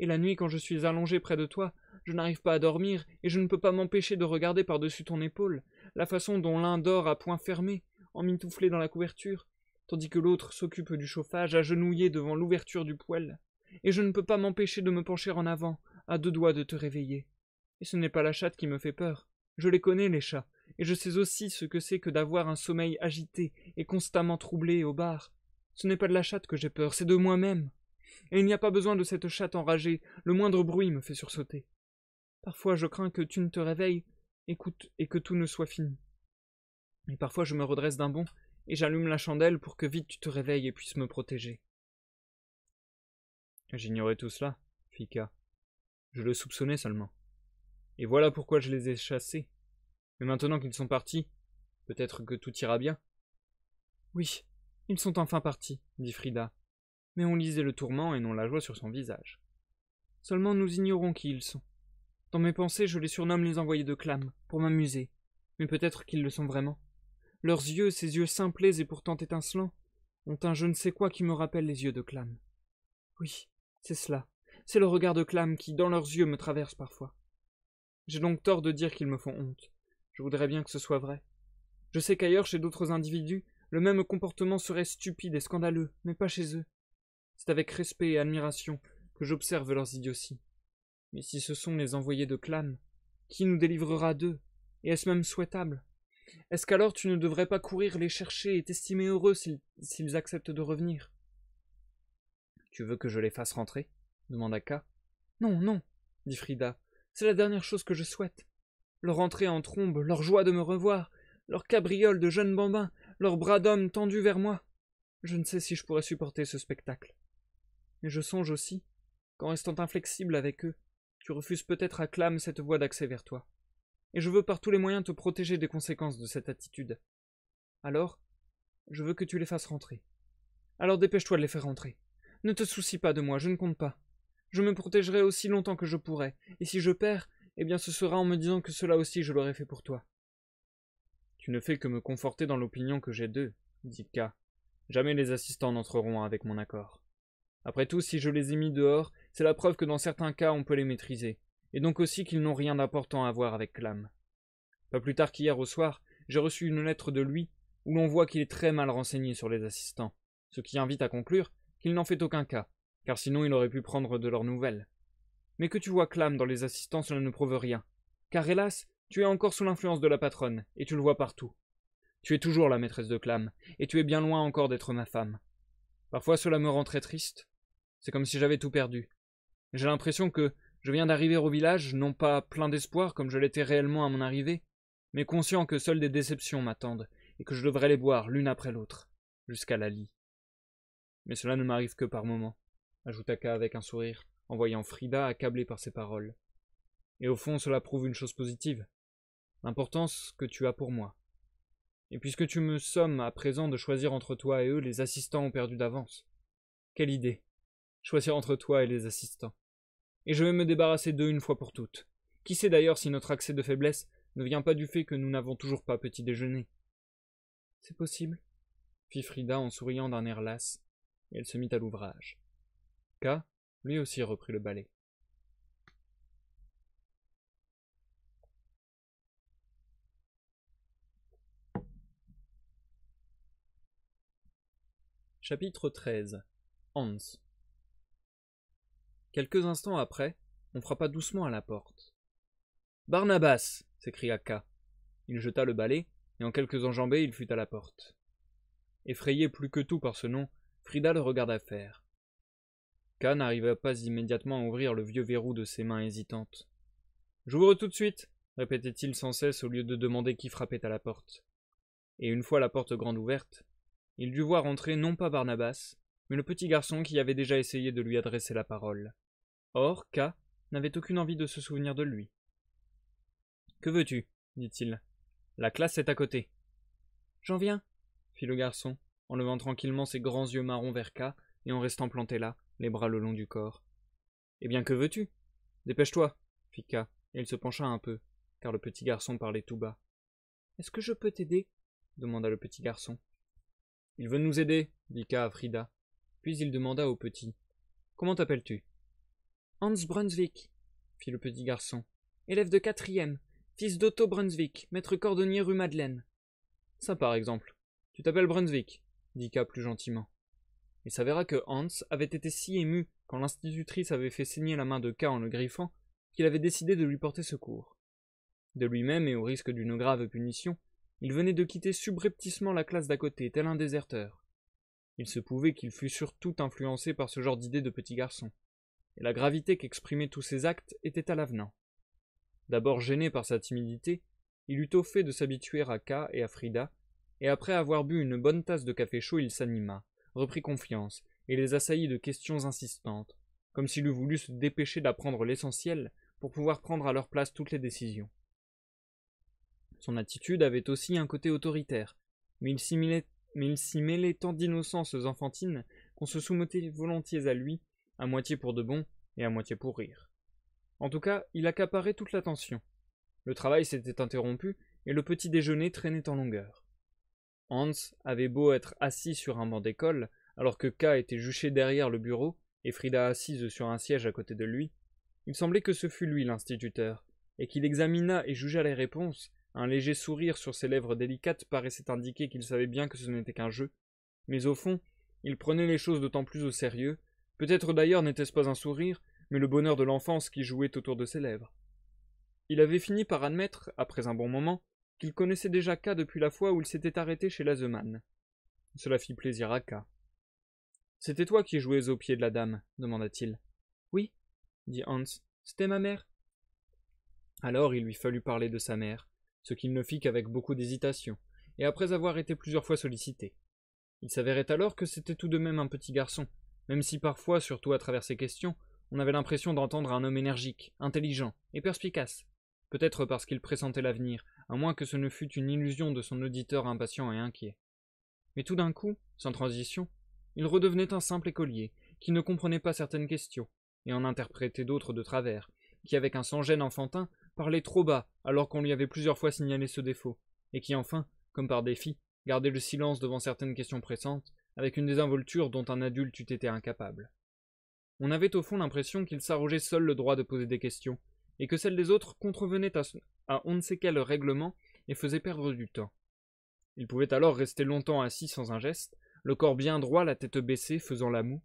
Speaker 1: Et la nuit, quand je suis allongé près de toi, je n'arrive pas à dormir, et je ne peux pas m'empêcher de regarder par-dessus ton épaule la façon dont l'un dort à poings fermés, emmitouflé dans la couverture, tandis que l'autre s'occupe du chauffage, agenouillé devant l'ouverture du poêle, et je ne peux pas m'empêcher de me pencher en avant, à deux doigts de te réveiller. Et ce n'est pas la chatte qui me fait peur. Je les connais, les chats, et je sais aussi ce que c'est que d'avoir un sommeil agité et constamment troublé au bar. Ce n'est pas de la chatte que j'ai peur, c'est de moi-même. Et il n'y a pas besoin de cette chatte enragée, le moindre bruit me fait sursauter. Parfois je crains que tu ne te réveilles, écoute, et que tout ne soit fini. Et parfois je me redresse d'un bond, et j'allume la chandelle pour que vite tu te réveilles et puisses me protéger. J'ignorais tout cela, fit K. Je le soupçonnais seulement. Et voilà pourquoi je les ai chassés. Mais maintenant qu'ils sont partis, peut-être que tout ira bien. Oui, ils sont enfin partis, dit Frida. Mais on lisait le tourment et non la joie sur son visage. Seulement nous ignorons qui ils sont. Dans mes pensées, je les surnomme les envoyés de Clam, pour m'amuser. Mais peut-être qu'ils le sont vraiment. Leurs yeux, ces yeux simplés et pourtant étincelants, ont un je ne sais quoi qui me rappelle les yeux de Clam. Oui, c'est cela. C'est le regard de Clam qui, dans leurs yeux, me traverse parfois. J'ai donc tort de dire qu'ils me font honte. Je voudrais bien que ce soit vrai. Je sais qu'ailleurs, chez d'autres individus, le même comportement serait stupide et scandaleux, mais pas chez eux. C'est avec respect et admiration que j'observe leurs idioties. Mais si ce sont les envoyés de Clam, qui nous délivrera d'eux? Et est-ce même souhaitable? Est-ce qu'alors tu ne devrais pas courir les chercher et t'estimer heureux s'ils acceptent de revenir? Tu veux que je les fasse rentrer? Demanda K. Non, non, dit Frida. C'est la dernière chose que je souhaite. Leur entrée en trombe, leur joie de me revoir, leur cabriole de jeunes bambins, leurs bras d'hommes tendus vers moi. Je ne sais si je pourrais supporter ce spectacle. Mais je songe aussi qu'en restant inflexible avec eux, tu refuses peut-être à Clam cette voie d'accès vers toi. Et je veux par tous les moyens te protéger des conséquences de cette attitude. Alors, je veux que tu les fasses rentrer. Alors dépêche-toi de les faire rentrer. Ne te soucie pas de moi, je ne compte pas. Je me protégerai aussi longtemps que je pourrai, et si je perds, eh bien ce sera en me disant que cela aussi je l'aurais fait pour toi. Tu ne fais que me conforter dans l'opinion que j'ai d'eux, dit K. Jamais les assistants n'entreront avec mon accord. Après tout, si je les ai mis dehors, c'est la preuve que dans certains cas on peut les maîtriser, et donc aussi qu'ils n'ont rien d'important à voir avec Clam. Pas plus tard qu'hier au soir, j'ai reçu une lettre de lui où l'on voit qu'il est très mal renseigné sur les assistants, ce qui invite à conclure qu'il n'en fait aucun cas, car sinon il aurait pu prendre de leurs nouvelles. Mais que tu vois Clam dans les assistants, cela ne prouve rien, car hélas, tu es encore sous l'influence de la patronne, et tu le vois partout. Tu es toujours la maîtresse de Clam, et tu es bien loin encore d'être ma femme. Parfois cela me rend très triste. C'est comme si j'avais tout perdu. J'ai l'impression que je viens d'arriver au village, non pas plein d'espoir comme je l'étais réellement à mon arrivée, mais conscient que seules des déceptions m'attendent, et que je devrais les boire l'une après l'autre, jusqu'à la lie. Mais cela ne m'arrive que par moments, ajouta K avec un sourire, en voyant Frida accablée par ses paroles. Et au fond, cela prouve une chose positive, l'importance que tu as pour moi. Et puisque tu me sommes à présent de choisir entre toi et eux, les assistants ont perdu d'avance. Quelle idée, choisir entre toi et les assistants. Et je vais me débarrasser d'eux une fois pour toutes. Qui sait d'ailleurs si notre accès de faiblesse ne vient pas du fait que nous n'avons toujours pas petit déjeuner. C'est possible, fit Frida en souriant d'un air las, et elle se mit à l'ouvrage. K, lui aussi reprit le balai. Chapitre 13. Hans. Quelques instants après, on frappa doucement à la porte. « Barnabas !» s'écria K. Il jeta le balai, et en quelques enjambées, il fut à la porte. Effrayée plus que tout par ce nom, Frida le regarda faire. K n'arriva pas immédiatement à ouvrir le vieux verrou de ses mains hésitantes. « J'ouvre tout de suite !» répétait-il sans cesse au lieu de demander qui frappait à la porte. Et une fois la porte grande ouverte, il dut voir entrer non pas Barnabas, mais le petit garçon qui avait déjà essayé de lui adresser la parole. Or, K n'avait aucune envie de se souvenir de lui. « Que veux-tu » dit-il. « La classe est à côté. »« J'en viens, » fit le garçon, en levant tranquillement ses grands yeux marrons vers K et en restant planté là, les bras le long du corps. « Eh bien, que veux-tu ?»« Dépêche-toi, » fit K, et il se pencha un peu, car le petit garçon parlait tout bas. « Est-ce que je peux t'aider » demanda le petit garçon. « Il veut nous aider, » dit K à Frida. Puis il demanda au petit. « Comment t'appelles-tu » Hans Brunswick, fit le petit garçon. Élève de 4e, fils d'Otto Brunswick, maître cordonnier rue Madeleine. Ça par exemple. Tu t'appelles Brunswick, dit K plus gentiment. Il s'avéra que Hans avait été si ému quand l'institutrice avait fait saigner la main de K en le griffant qu'il avait décidé de lui porter secours. De lui-même et au risque d'une grave punition, il venait de quitter subrepticement la classe d'à côté, tel un déserteur. Il se pouvait qu'il fût surtout influencé par ce genre d'idée de petit garçon, et la gravité qu'exprimaient tous ses actes était à l'avenant. D'abord gêné par sa timidité, il eut au fait de s'habituer à K et à Frida, et après avoir bu une bonne tasse de café chaud, il s'anima, reprit confiance, et les assaillit de questions insistantes, comme s'il eût voulu se dépêcher d'apprendre l'essentiel pour pouvoir prendre à leur place toutes les décisions. Son attitude avait aussi un côté autoritaire, mais il s'y mêlait tant d'innocences enfantines qu'on se soumettait volontiers à lui, à moitié pour de bon et à moitié pour rire. En tout cas, il accaparait toute l'attention. Le travail s'était interrompu et le petit déjeuner traînait en longueur. Hans avait beau être assis sur un banc d'école, alors que K était juché derrière le bureau et Frida assise sur un siège à côté de lui, il semblait que ce fût lui l'instituteur, et qu'il examinât et jugeât les réponses. Un léger sourire sur ses lèvres délicates paraissait indiquer qu'il savait bien que ce n'était qu'un jeu, mais au fond, il prenait les choses d'autant plus au sérieux. Peut-être d'ailleurs n'était-ce pas un sourire, mais le bonheur de l'enfance qui jouait autour de ses lèvres. Il avait fini par admettre, après un bon moment, qu'il connaissait déjà K depuis la fois où il s'était arrêté chez Lazeman. Cela fit plaisir à K. « C'était toi qui jouais au pied de la dame » demanda-t-il. « Oui, » dit Hans, « c'était ma mère. » Alors il lui fallut parler de sa mère, ce qu'il ne fit qu'avec beaucoup d'hésitation, et après avoir été plusieurs fois sollicité. Il s'avérait alors que c'était tout de même un petit garçon, même si parfois, surtout à travers ses questions, on avait l'impression d'entendre un homme énergique, intelligent et perspicace, peut-être parce qu'il pressentait l'avenir, à moins que ce ne fût une illusion de son auditeur impatient et inquiet. Mais tout d'un coup, sans transition, il redevenait un simple écolier, qui ne comprenait pas certaines questions, et en interprétait d'autres de travers, qui avec un sans-gêne enfantin parlait trop bas alors qu'on lui avait plusieurs fois signalé ce défaut, et qui enfin comme par défi, garder le silence devant certaines questions pressantes, avec une désinvolture dont un adulte eût été incapable. On avait au fond l'impression qu'il s'arrogeait seul le droit de poser des questions, et que celles des autres contrevenaient à on ne sait quel règlement et faisaient perdre du temps. Il pouvait alors rester longtemps assis sans un geste, le corps bien droit, la tête baissée, faisant la moue.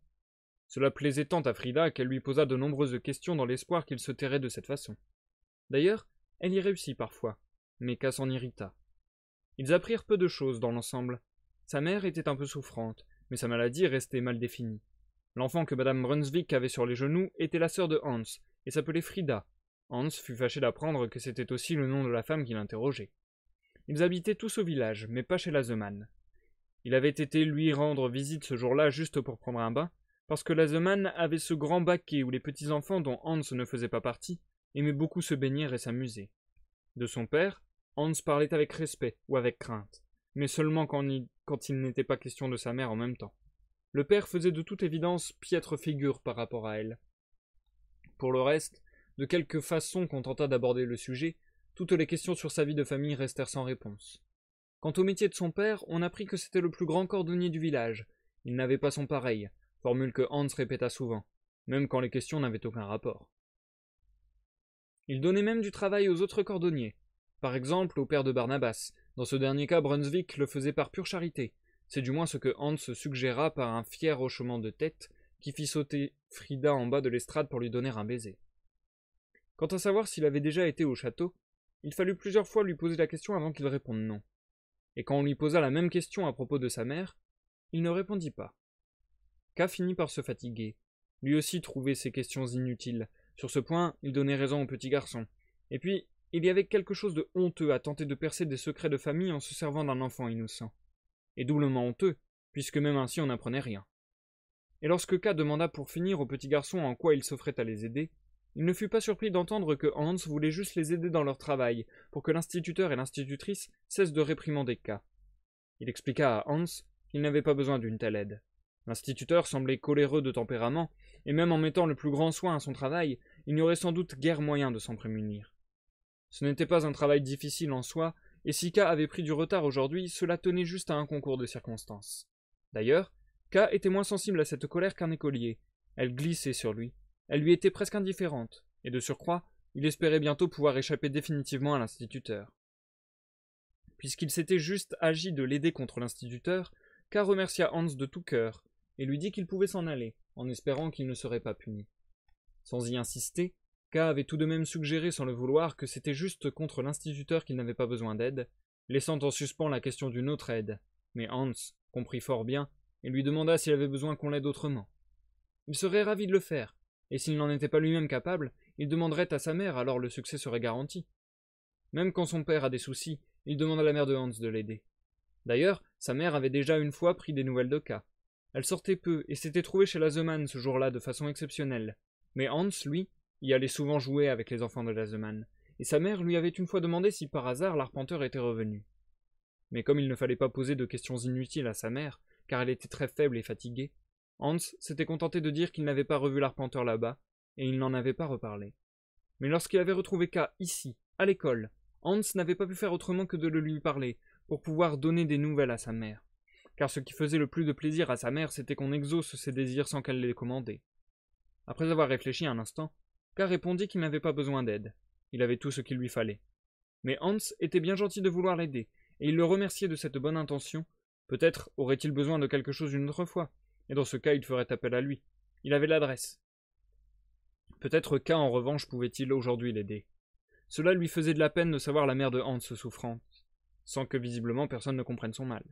Speaker 1: Cela plaisait tant à Frida qu'elle lui posa de nombreuses questions dans l'espoir qu'il se tairait de cette façon. D'ailleurs, elle y réussit parfois, mais K s'en irrita. Ils apprirent peu de choses dans l'ensemble. Sa mère était un peu souffrante, mais sa maladie restait mal définie. L'enfant que Madame Brunswick avait sur les genoux était la sœur de Hans, et s'appelait Frida. Hans fut fâché d'apprendre que c'était aussi le nom de la femme qui l'interrogeait. Ils habitaient tous au village, mais pas chez Lazeman. Il avait été lui rendre visite ce jour-là juste pour prendre un bain, parce que Lazeman avait ce grand baquet où les petits-enfants dont Hans ne faisait pas partie aimaient beaucoup se baigner et s'amuser. De son père, Hans parlait avec respect ou avec crainte, mais seulement quand il n'était pas question de sa mère en même temps. Le père faisait de toute évidence piètre figure par rapport à elle. Pour le reste, de quelque façon qu'on tenta d'aborder le sujet, toutes les questions sur sa vie de famille restèrent sans réponse. Quant au métier de son père, on apprit que c'était le plus grand cordonnier du village. Il n'avait pas son pareil, formule que Hans répéta souvent, même quand les questions n'avaient aucun rapport. Il donnait même du travail aux autres cordonniers, par exemple au père de Barnabas. Dans ce dernier cas, Brunswick le faisait par pure charité. C'est du moins ce que Hans suggéra par un fier hochement de tête qui fit sauter Frida en bas de l'estrade pour lui donner un baiser. Quant à savoir s'il avait déjà été au château, il fallut plusieurs fois lui poser la question avant qu'il réponde non. Et quand on lui posa la même question à propos de sa mère, il ne répondit pas. K finit par se fatiguer. Lui aussi trouvait ces questions inutiles. Sur ce point, il donnait raison au petit garçon. Et puis, il y avait quelque chose de honteux à tenter de percer des secrets de famille en se servant d'un enfant innocent. Et doublement honteux, puisque même ainsi on n'apprenait rien. Et lorsque K demanda pour finir au petit garçon en quoi il s'offrait à les aider, il ne fut pas surpris d'entendre que Hans voulait juste les aider dans leur travail, pour que l'instituteur et l'institutrice cessent de réprimander K. Il expliqua à Hans qu'il n'avait pas besoin d'une telle aide. L'instituteur semblait coléreux de tempérament, et même en mettant le plus grand soin à son travail, il n'y aurait sans doute guère moyen de s'en prémunir. Ce n'était pas un travail difficile en soi, et si K avait pris du retard aujourd'hui, cela tenait juste à un concours de circonstances. D'ailleurs, K était moins sensible à cette colère qu'un écolier. Elle glissait sur lui. Elle lui était presque indifférente, et de surcroît, il espérait bientôt pouvoir échapper définitivement à l'instituteur. Puisqu'il s'était juste agi de l'aider contre l'instituteur, K remercia Hans de tout cœur, et lui dit qu'il pouvait s'en aller, en espérant qu'il ne serait pas puni. Sans y insister, K avait tout de même suggéré sans le vouloir que c'était juste contre l'instituteur qu'il n'avait pas besoin d'aide, laissant en suspens la question d'une autre aide, mais Hans comprit fort bien, et lui demanda s'il avait besoin qu'on l'aide autrement. Il serait ravi de le faire, et s'il n'en était pas lui-même capable, il demanderait à sa mère, alors le succès serait garanti. Même quand son père a des soucis, il demande à la mère de Hans de l'aider. D'ailleurs, sa mère avait déjà une fois pris des nouvelles de K. Elle sortait peu et s'était trouvée chez Lazeman ce jour-là de façon exceptionnelle. Mais Hans, lui, y allait souvent jouer avec les enfants de Lazeman, et sa mère lui avait une fois demandé si par hasard l'arpenteur était revenu. Mais comme il ne fallait pas poser de questions inutiles à sa mère, car elle était très faible et fatiguée, Hans s'était contenté de dire qu'il n'avait pas revu l'arpenteur là-bas, et il n'en avait pas reparlé. Mais lorsqu'il avait retrouvé K ici, à l'école, Hans n'avait pas pu faire autrement que de le lui parler, pour pouvoir donner des nouvelles à sa mère. Car ce qui faisait le plus de plaisir à sa mère, c'était qu'on exauce ses désirs sans qu'elle les commandât. Après avoir réfléchi un instant, K répondit qu'il n'avait pas besoin d'aide. Il avait tout ce qu'il lui fallait. Mais Hans était bien gentil de vouloir l'aider, et il le remerciait de cette bonne intention. Peut-être aurait-il besoin de quelque chose une autre fois, et dans ce cas il ferait appel à lui. Il avait l'adresse. Peut-être K en revanche pouvait-il aujourd'hui l'aider. Cela lui faisait de la peine de savoir la mère de Hans souffrante, sans que visiblement personne ne comprenne son mal.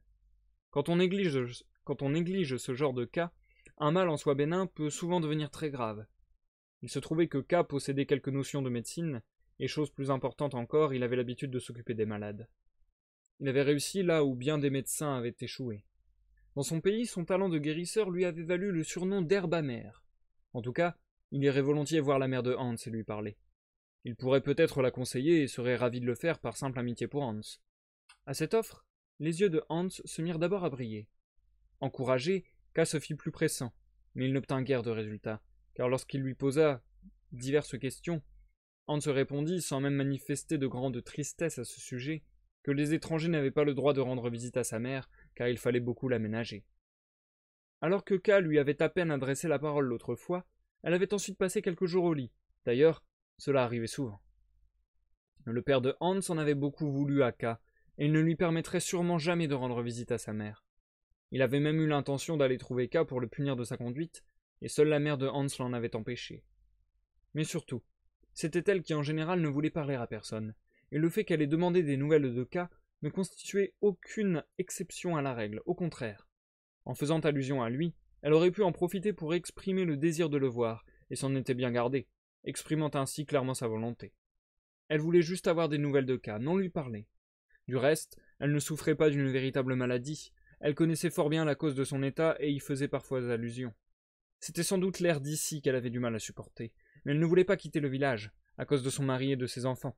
Speaker 1: Quand on néglige ce genre de cas, un mal en soi bénin peut souvent devenir très grave. Il se trouvait que K possédait quelques notions de médecine, et chose plus importante encore, il avait l'habitude de s'occuper des malades. Il avait réussi là où bien des médecins avaient échoué. Dans son pays, son talent de guérisseur lui avait valu le surnom d'herbe amère. En tout cas, il irait volontiers voir la mère de Hans et lui parler. Il pourrait peut-être la conseiller et serait ravi de le faire par simple amitié pour Hans. À cette offre, les yeux de Hans se mirent d'abord à briller. Encouragé, K se fit plus pressant, mais il n'obtint guère de résultat, car lorsqu'il lui posa diverses questions, Hans répondit, sans même manifester de grande tristesse à ce sujet, que les étrangers n'avaient pas le droit de rendre visite à sa mère, car il fallait beaucoup l'aménager. Alors que K lui avait à peine adressé la parole l'autre fois, elle avait ensuite passé quelques jours au lit. D'ailleurs, cela arrivait souvent. Le père de Hans en avait beaucoup voulu à K, et il ne lui permettrait sûrement jamais de rendre visite à sa mère. Il avait même eu l'intention d'aller trouver K pour le punir de sa conduite, et seule la mère de Hans l'en avait empêché. Mais surtout, c'était elle qui en général ne voulait parler à personne, et le fait qu'elle ait demandé des nouvelles de K ne constituait aucune exception à la règle, au contraire. En faisant allusion à lui, elle aurait pu en profiter pour exprimer le désir de le voir, et s'en était bien gardée, exprimant ainsi clairement sa volonté. Elle voulait juste avoir des nouvelles de K, non lui parler. Du reste, elle ne souffrait pas d'une véritable maladie, elle connaissait fort bien la cause de son état et y faisait parfois allusion. C'était sans doute l'air d'ici qu'elle avait du mal à supporter, mais elle ne voulait pas quitter le village, à cause de son mari et de ses enfants.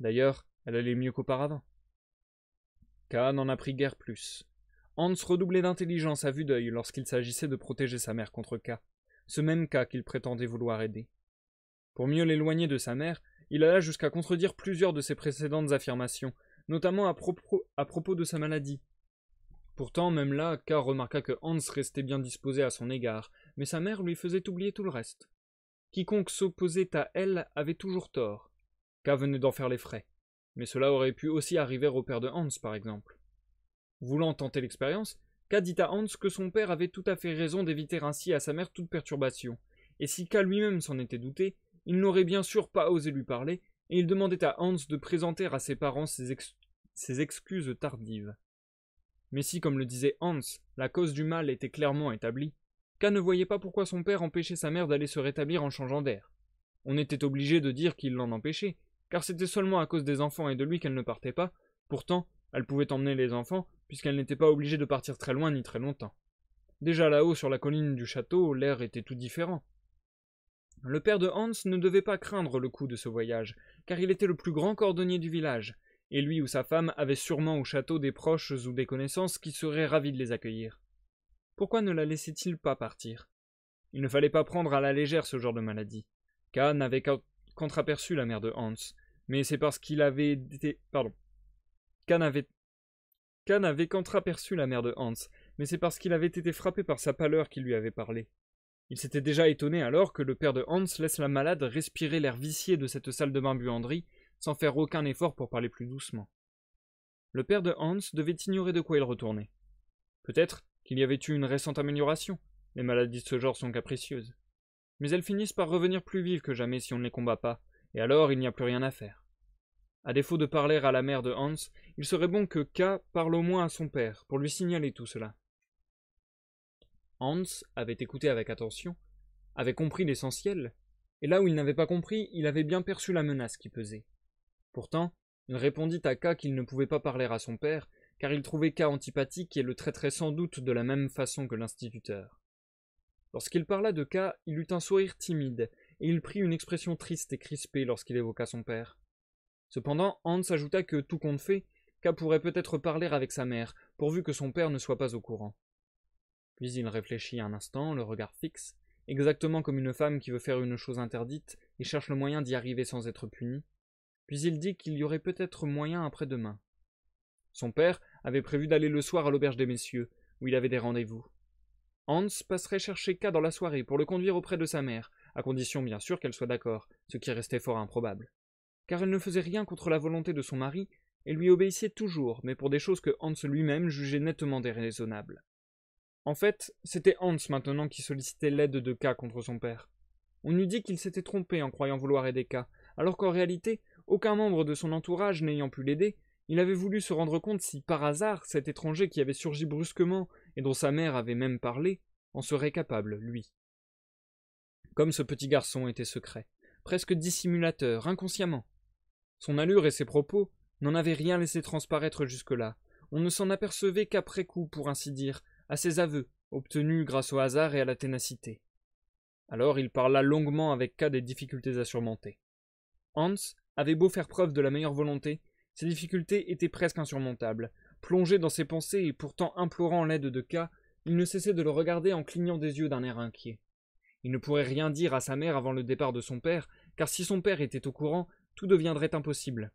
Speaker 1: D'ailleurs, elle allait mieux qu'auparavant. K n'en apprit guère plus. Hans redoublait d'intelligence à vue d'œil lorsqu'il s'agissait de protéger sa mère contre K, ce même K qu'il prétendait vouloir aider. Pour mieux l'éloigner de sa mère, il alla jusqu'à contredire plusieurs de ses précédentes affirmations, notamment à propos de sa maladie. Pourtant, même là, K remarqua que Hans restait bien disposé à son égard, mais sa mère lui faisait oublier tout le reste. Quiconque s'opposait à elle avait toujours tort. K venait d'en faire les frais, mais cela aurait pu aussi arriver au père de Hans, par exemple. Voulant tenter l'expérience, K dit à Hans que son père avait tout à fait raison d'éviter ainsi à sa mère toute perturbation, et si K lui-même s'en était douté, il n'aurait bien sûr pas osé lui parler, et il demandait à Hans de présenter à ses parents ses excuses tardives. Mais si, comme le disait Hans, la cause du mal était clairement établie, K ne voyait pas pourquoi son père empêchait sa mère d'aller se rétablir en changeant d'air. On était obligé de dire qu'il l'en empêchait, car c'était seulement à cause des enfants et de lui qu'elle ne partait pas, pourtant, elle pouvait emmener les enfants, puisqu'elle n'était pas obligée de partir très loin ni très longtemps. Déjà là-haut sur la colline du château, l'air était tout différent. Le père de Hans ne devait pas craindre le coup de ce voyage, car il était le plus grand cordonnier du village, et lui ou sa femme avaient sûrement au château des proches ou des connaissances qui seraient ravis de les accueillir. Pourquoi ne la laissait-il pas partir? Il ne fallait pas prendre à la légère ce genre de maladie. K n'avait qu'entreaperçu la mère de Hans, mais c'est parce qu'il avait été... K n'avait qu'entreaperçu la mère de Hans, mais c'est parce qu'il avait été frappé par sa pâleur qu'il lui avait parlé. Il s'était déjà étonné alors que le père de Hans laisse la malade respirer l'air vicié de cette salle de bain-buanderie, sans faire aucun effort pour parler plus doucement. Le père de Hans devait ignorer de quoi il retournait. Peut-être qu'il y avait eu une récente amélioration, les maladies de ce genre sont capricieuses. Mais elles finissent par revenir plus vives que jamais si on ne les combat pas, et alors il n'y a plus rien à faire. À défaut de parler à la mère de Hans, il serait bon que K parle au moins à son père, pour lui signaler tout cela. Hans avait écouté avec attention, avait compris l'essentiel, et là où il n'avait pas compris, il avait bien perçu la menace qui pesait. Pourtant, il répondit à K qu'il ne pouvait pas parler à son père, car il trouvait K antipathique et le traiterait sans doute de la même façon que l'instituteur. Lorsqu'il parla de K, il eut un sourire timide, et il prit une expression triste et crispée lorsqu'il évoqua son père. Cependant, Hans ajouta que, tout compte fait, K pourrait peut-être parler avec sa mère, pourvu que son père ne soit pas au courant. Puis il réfléchit un instant, le regard fixe, exactement comme une femme qui veut faire une chose interdite et cherche le moyen d'y arriver sans être punie. Puis il dit qu'il y aurait peut-être moyen après-demain. Son père avait prévu d'aller le soir à l'auberge des messieurs, où il avait des rendez-vous. Hans passerait chercher K dans la soirée pour le conduire auprès de sa mère, à condition bien sûr qu'elle soit d'accord, ce qui restait fort improbable. Car elle ne faisait rien contre la volonté de son mari, et lui obéissait toujours, mais pour des choses que Hans lui-même jugeait nettement déraisonnables. En fait, c'était Hans maintenant qui sollicitait l'aide de K contre son père. On eût dit qu'il s'était trompé en croyant vouloir aider K, alors qu'en réalité, aucun membre de son entourage n'ayant pu l'aider, il avait voulu se rendre compte si, par hasard, cet étranger qui avait surgi brusquement et dont sa mère avait même parlé, en serait capable, lui. Comme ce petit garçon était secret, presque dissimulateur, inconsciemment. Son allure et ses propos n'en avaient rien laissé transparaître jusque-là. On ne s'en apercevait qu'après coup, pour ainsi dire, à ses aveux, obtenus grâce au hasard et à la ténacité. Alors il parla longuement avec K des difficultés à surmonter. Hans avait beau faire preuve de la meilleure volonté, ces difficultés étaient presque insurmontables. Plongé dans ses pensées et pourtant implorant l'aide de K, il ne cessait de le regarder en clignant des yeux d'un air inquiet. Il ne pourrait rien dire à sa mère avant le départ de son père, car si son père était au courant, tout deviendrait impossible.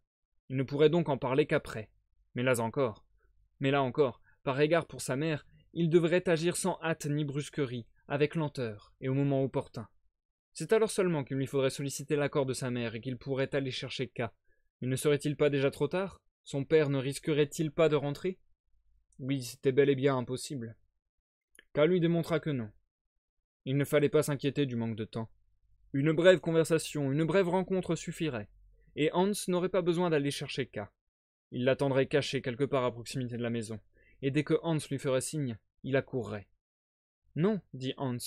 Speaker 1: Il ne pourrait donc en parler qu'après. Mais là encore, par égard pour sa mère, il devrait agir sans hâte ni brusquerie, avec lenteur et au moment opportun. C'est alors seulement qu'il lui faudrait solliciter l'accord de sa mère et qu'il pourrait aller chercher K. Mais ne serait-il pas déjà trop tard? Son père ne risquerait-il pas de rentrer? Oui, c'était bel et bien impossible. K lui démontra que non. Il ne fallait pas s'inquiéter du manque de temps. Une brève conversation, une brève rencontre suffirait, et Hans n'aurait pas besoin d'aller chercher K. Il l'attendrait caché quelque part à proximité de la maison, et dès que Hans lui ferait signe, il accourrait. Non, dit Hans,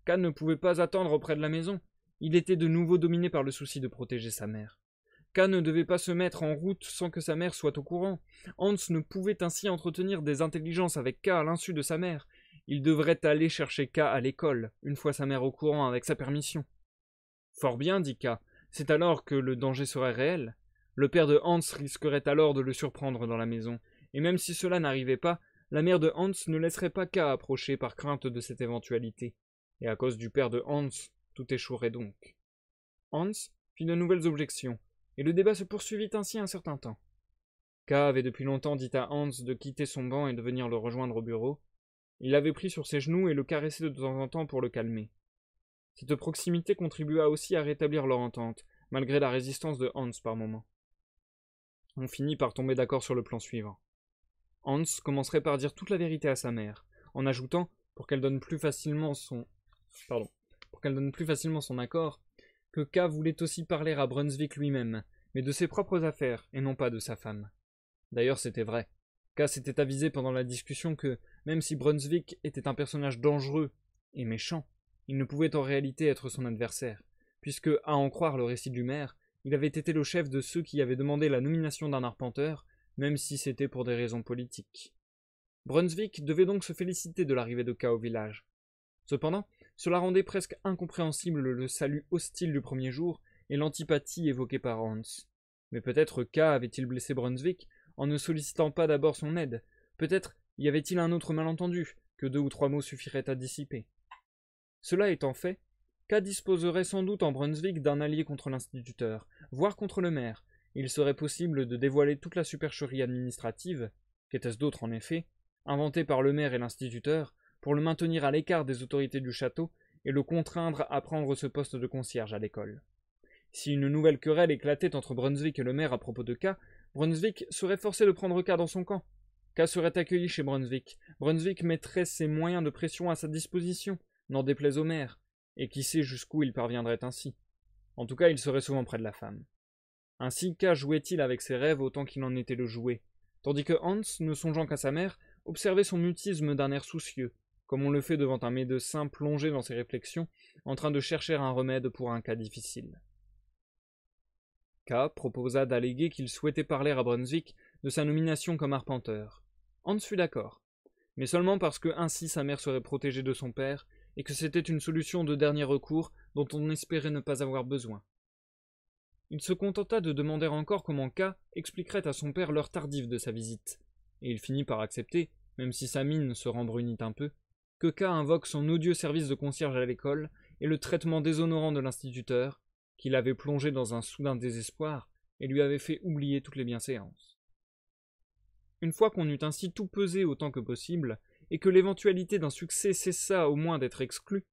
Speaker 1: K ne pouvait pas attendre auprès de la maison. Il était de nouveau dominé par le souci de protéger sa mère. K ne devait pas se mettre en route sans que sa mère soit au courant. Hans ne pouvait ainsi entretenir des intelligences avec K à l'insu de sa mère. Il devrait aller chercher K à l'école, une fois sa mère au courant avec sa permission. Fort bien, dit K, c'est alors que le danger serait réel. Le père de Hans risquerait alors de le surprendre dans la maison, et même si cela n'arrivait pas, la mère de Hans ne laisserait pas K approcher par crainte de cette éventualité. Et à cause du père de Hans, tout échouerait donc. Hans fit de nouvelles objections, et le débat se poursuivit ainsi un certain temps. K avait depuis longtemps dit à Hans de quitter son banc et de venir le rejoindre au bureau. Il l'avait pris sur ses genoux et le caressait de temps en temps pour le calmer. Cette proximité contribua aussi à rétablir leur entente, malgré la résistance de Hans par moments. On finit par tomber d'accord sur le plan suivant. Hans commencerait par dire toute la vérité à sa mère, en ajoutant, pour qu'elle donne plus facilement son accord, que K voulait aussi parler à Brunswick lui-même, mais de ses propres affaires et non pas de sa femme. D'ailleurs, c'était vrai. K s'était avisé pendant la discussion que, même si Brunswick était un personnage dangereux et méchant, il ne pouvait en réalité être son adversaire, puisque, à en croire le récit du maire, il avait été le chef de ceux qui avaient demandé la nomination d'un arpenteur, même si c'était pour des raisons politiques. Brunswick devait donc se féliciter de l'arrivée de K au village. Cependant, cela rendait presque incompréhensible le salut hostile du premier jour et l'antipathie évoquée par Hans. Mais peut-être K avait-il blessé Brunswick en ne sollicitant pas d'abord son aide. Peut-être y avait-il un autre malentendu que 2 ou 3 mots suffiraient à dissiper. Cela étant fait, K disposerait sans doute en Brunswick d'un allié contre l'instituteur, voire contre le maire. Il serait possible de dévoiler toute la supercherie administrative, qu'était-ce d'autre en effet, inventée par le maire et l'instituteur, pour le maintenir à l'écart des autorités du château et le contraindre à prendre ce poste de concierge à l'école. Si une nouvelle querelle éclatait entre Brunswick et le maire à propos de K, Brunswick serait forcé de prendre K dans son camp. K serait accueilli chez Brunswick. Brunswick mettrait ses moyens de pression à sa disposition, n'en déplaise au maire, et qui sait jusqu'où il parviendrait ainsi. En tout cas, il serait souvent près de la femme. Ainsi K jouait-il avec ses rêves autant qu'il en était le jouet, tandis que Hans, ne songeant qu'à sa mère, observait son mutisme d'un air soucieux, comme on le fait devant un médecin plongé dans ses réflexions, en train de chercher un remède pour un cas difficile. K proposa d'alléguer qu'il souhaitait parler à Brunswick de sa nomination comme arpenteur. Hans fut d'accord, mais seulement parce que ainsi sa mère serait protégée de son père, et que c'était une solution de dernier recours dont on espérait ne pas avoir besoin. Il se contenta de demander encore comment K expliquerait à son père l'heure tardive de sa visite, et il finit par accepter, même si sa mine se rembrunit un peu, que K invoque son odieux service de concierge à l'école et le traitement déshonorant de l'instituteur, qui l'avait plongé dans un soudain désespoir et lui avait fait oublier toutes les bienséances. Une fois qu'on eut ainsi tout pesé autant que possible, et que l'éventualité d'un succès cessa au moins d'être exclue,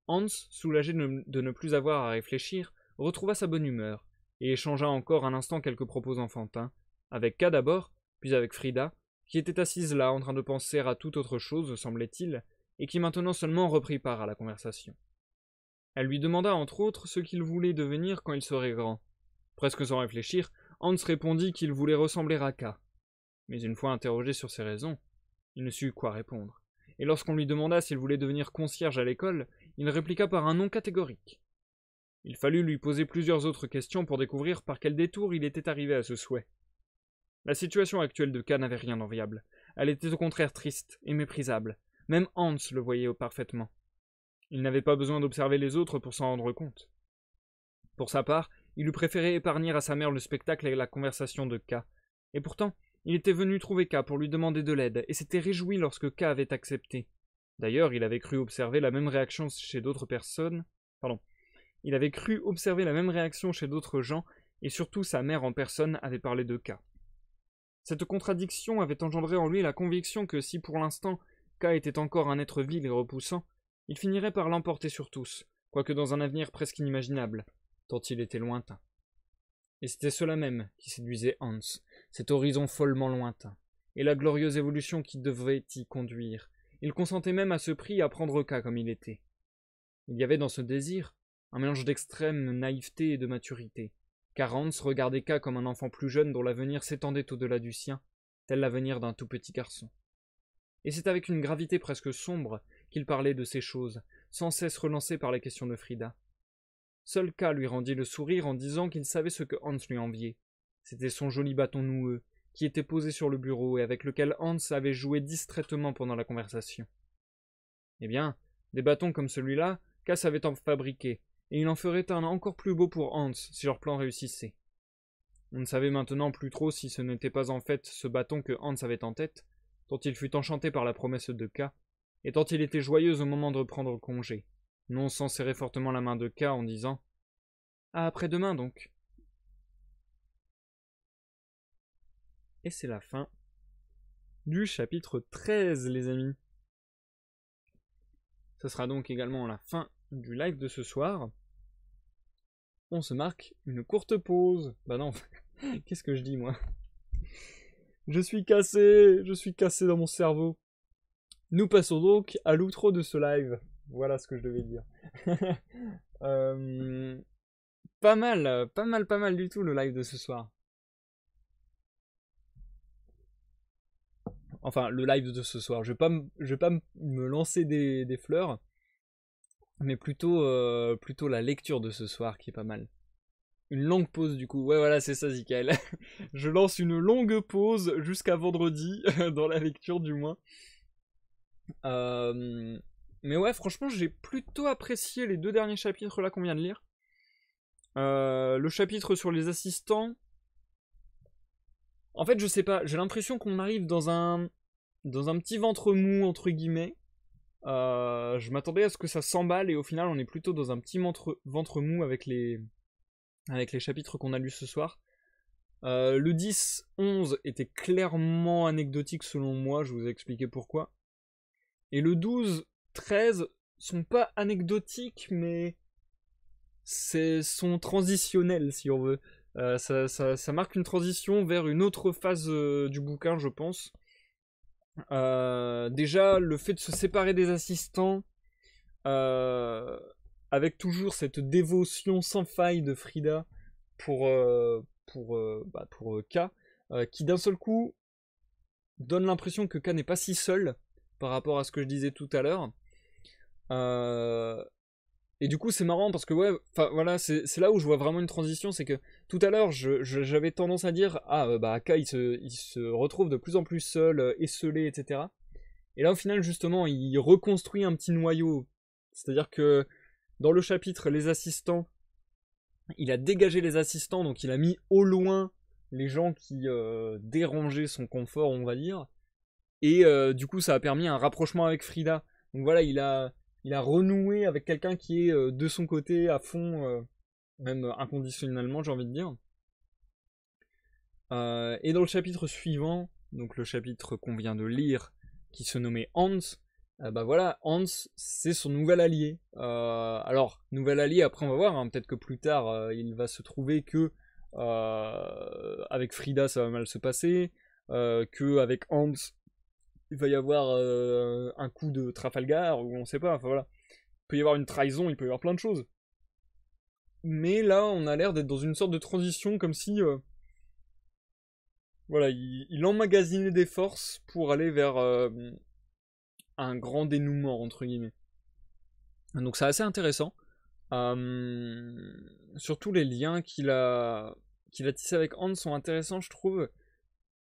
Speaker 1: Hans, soulagé de ne plus avoir à réfléchir, retrouva sa bonne humeur, et échangea encore un instant quelques propos enfantins, avec K d'abord, puis avec Frida, qui était assise là en train de penser à toute autre chose, semblait-il, et qui maintenant seulement reprit part à la conversation. Elle lui demanda entre autres ce qu'il voulait devenir quand il serait grand. Presque sans réfléchir, Hans répondit qu'il voulait ressembler à K. Mais une fois interrogé sur ses raisons, il ne sut quoi répondre, et lorsqu'on lui demanda s'il voulait devenir concierge à l'école, il répliqua par un non catégorique. Il fallut lui poser plusieurs autres questions pour découvrir par quel détour il était arrivé à ce souhait. La situation actuelle de K n'avait rien d'enviable. Elle était au contraire triste et méprisable. Même Hans le voyait parfaitement. Il n'avait pas besoin d'observer les autres pour s'en rendre compte. Pour sa part, il eût préféré épargner à sa mère le spectacle et la conversation de K. Et pourtant, il était venu trouver K pour lui demander de l'aide, et s'était réjoui lorsque K avait accepté. D'ailleurs, il avait cru observer la même réaction chez d'autres personnes. Il avait cru observer la même réaction chez d'autres gens, et surtout sa mère en personne avait parlé de K. Cette contradiction avait engendré en lui la conviction que si pour l'instant K était encore un être vil et repoussant, il finirait par l'emporter sur tous, quoique dans un avenir presque inimaginable, tant il était lointain. Et c'était cela même qui séduisait Hans, cet horizon follement lointain, et la glorieuse évolution qui devait y conduire. Il consentait même à ce prix à prendre K comme il était. Il y avait dans ce désir un mélange d'extrême naïveté et de maturité, car Hans regardait K comme un enfant plus jeune dont l'avenir s'étendait au-delà du sien, tel l'avenir d'un tout petit garçon. Et c'est avec une gravité presque sombre qu'il parlait de ces choses, sans cesse relancé par la question de Frida. Seul K lui rendit le sourire en disant qu'il savait ce que Hans lui enviait. C'était son joli bâton noueux, qui était posé sur le bureau et avec lequel Hans avait joué distraitement pendant la conversation. Eh bien, des bâtons comme celui-là, K savait en fabriquer, et il en ferait un encore plus beau pour Hans si leur plan réussissait. On ne savait maintenant plus trop si ce n'était pas en fait ce bâton que Hans avait en tête, tant il fut enchanté par la promesse de K, et tant il était joyeux au moment de prendre congé, non sans serrer fortement la main de K en disant « À après-demain donc !» Et c'est la fin du chapitre 13, les amis. Ce sera donc également la fin du live de ce soir. On se marque une courte pause. Bah non, qu'est-ce que je dis moi? Je suis cassé dans mon cerveau. Nous passons donc à l'outro de ce live. Voilà ce que je devais dire. Pas mal du tout le live de ce soir. Enfin, le live de ce soir. Je vais pas me lancer des fleurs, mais plutôt la lecture de ce soir qui est pas mal. Une longue pause du coup. Ouais, voilà, c'est ça, Zikael. Je lance une longue pause jusqu'à vendredi, dans la lecture du moins. Mais ouais, franchement, j'ai plutôt apprécié les 2 derniers chapitres là qu'on vient de lire. Le chapitre sur les assistants. En fait, je sais pas, j'ai l'impression qu'on arrive dans un petit ventre mou, entre guillemets. Je m'attendais à ce que ça s'emballe et au final, on est plutôt dans un petit ventre mou avec les chapitres qu'on a lus ce soir. Le 10-11 était clairement anecdotique selon moi, je vous ai expliqué pourquoi. Et le 12-13 sont pas anecdotiques, mais sont transitionnels si on veut. Ça marque une transition vers une autre phase du bouquin, je pense. Déjà, le fait de se séparer des assistants, avec toujours cette dévotion sans faille de Frida pour K, qui d'un seul coup donne l'impression que K n'est pas si seul par rapport à ce que je disais tout à l'heure. Et du coup c'est marrant parce que ouais, enfin voilà, c'est là où je vois vraiment une transition, c'est que tout à l'heure j'avais tendance à dire K il se retrouve de plus en plus seul, esselé, etc. Et là au final justement il reconstruit un petit noyau, c'est-à-dire que dans le chapitre les assistants, il a dégagé les assistants, donc il a mis au loin les gens qui dérangeaient son confort, on va dire. Et du coup, ça a permis un rapprochement avec Frida. Donc voilà, il a renoué avec quelqu'un qui est de son côté à fond, même inconditionnellement, j'ai envie de dire. Et dans le chapitre suivant, donc le chapitre qu'on vient de lire, qui se nommait Hans, voilà, Hans, c'est son nouvel allié. Alors, nouvel allié, après on va voir, hein, peut-être que plus tard, il va se trouver que avec Frida, ça va mal se passer, que avec Hans, il va y avoir un coup de Trafalgar, ou on sait pas, enfin voilà. Il peut y avoir une trahison, il peut y avoir plein de choses. Mais là, on a l'air d'être dans une sorte de transition, comme si... voilà, il emmagasinait des forces pour aller vers un grand dénouement, entre guillemets. Donc c'est assez intéressant. Surtout les liens qu'il a tissés avec Hans sont intéressants, je trouve.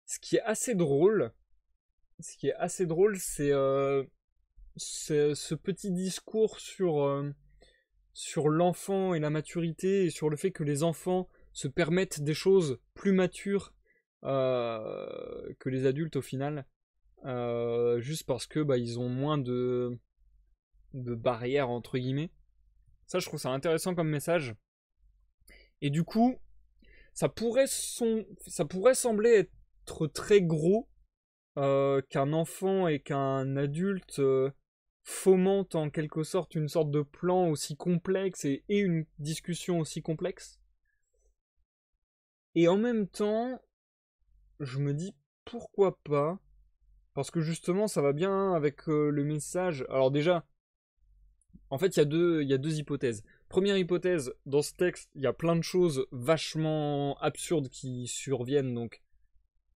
Speaker 1: Ce qui est assez drôle, c'est ce petit discours sur l'enfant et la maturité, et sur le fait que les enfants se permettent des choses plus matures que les adultes au final, juste parce que ils ont moins de barrières entre guillemets. Ça, je trouve ça intéressant comme message. Et du coup, ça pourrait sembler être chapitre très gros qu'un enfant et qu'un adulte fomentent en quelque sorte une sorte de plan aussi complexe et une discussion aussi complexe. Et en même temps, je me dis pourquoi pas, parce que justement ça va bien avec le message. Alors déjà, en fait il y a deux hypothèses. Première hypothèse, dans ce texte, il y a plein de choses vachement absurdes qui surviennent, donc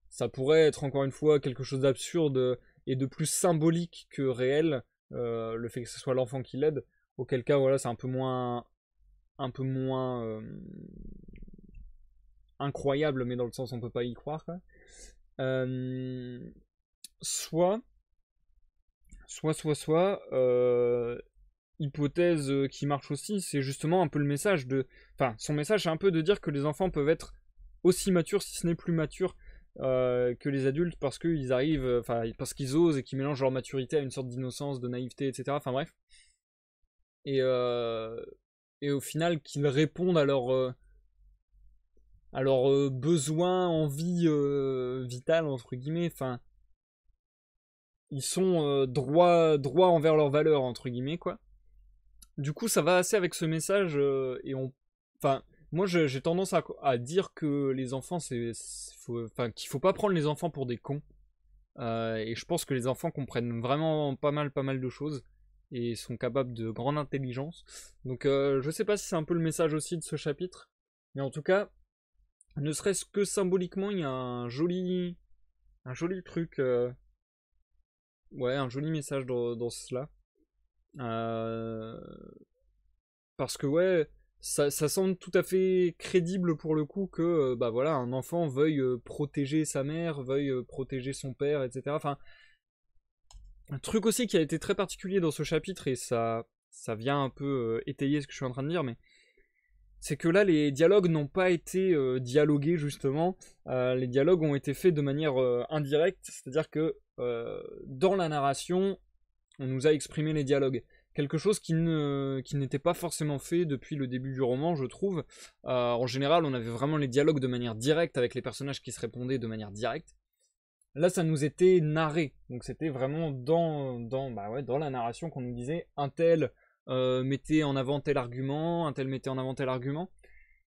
Speaker 1: ça pourrait être encore une fois quelque chose d'absurde et de plus symbolique que réel, le fait que ce soit l'enfant qui l'aide, auquel cas voilà c'est un peu moins incroyable, mais dans le sens on peut pas y croire quoi. Soit hypothèse qui marche aussi, c'est justement un peu le message de, enfin son message c'est un peu de dire que les enfants peuvent être aussi matures, si ce n'est plus matures que les adultes, parce qu'ils arrivent, enfin parce qu'ils osent et qu'ils mélangent leur maturité à une sorte d'innocence, de naïveté, etc. Enfin bref. Et au final qu'ils répondent à leurs besoins, envies vitales entre guillemets. Enfin, ils sont droits envers leurs valeurs entre guillemets quoi. Du coup, ça va assez avec ce message et enfin, moi j'ai tendance à dire que les enfants enfin qu'il faut pas prendre les enfants pour des cons. Et je pense que les enfants comprennent vraiment pas mal de choses et sont capables de grande intelligence. Donc je sais pas si c'est un peu le message aussi de ce chapitre, mais en tout cas, ne serait-ce que symboliquement, il y a un joli truc, ouais, un joli message dans cela. Parce que ouais, ça semble tout à fait crédible pour le coup que bah voilà, un enfant veuille protéger sa mère, veuille protéger son père, etc. Enfin, un truc aussi qui a été très particulier dans ce chapitre, et ça vient un peu étayer ce que je suis en train de dire, mais c'est que là, les dialogues n'ont pas été dialogués, justement. Les dialogues ont été faits de manière indirecte, c'est-à-dire que dans la narration, on nous a exprimé les dialogues. Quelque chose qui n'était pas forcément fait depuis le début du roman, je trouve. En général, on avait vraiment les dialogues de manière directe, avec les personnages qui se répondaient de manière directe. Là, ça nous était narré. Donc c'était vraiment dans la narration qu'on nous disait un tel mettait en avant tel argument, un tel mettait en avant tel argument.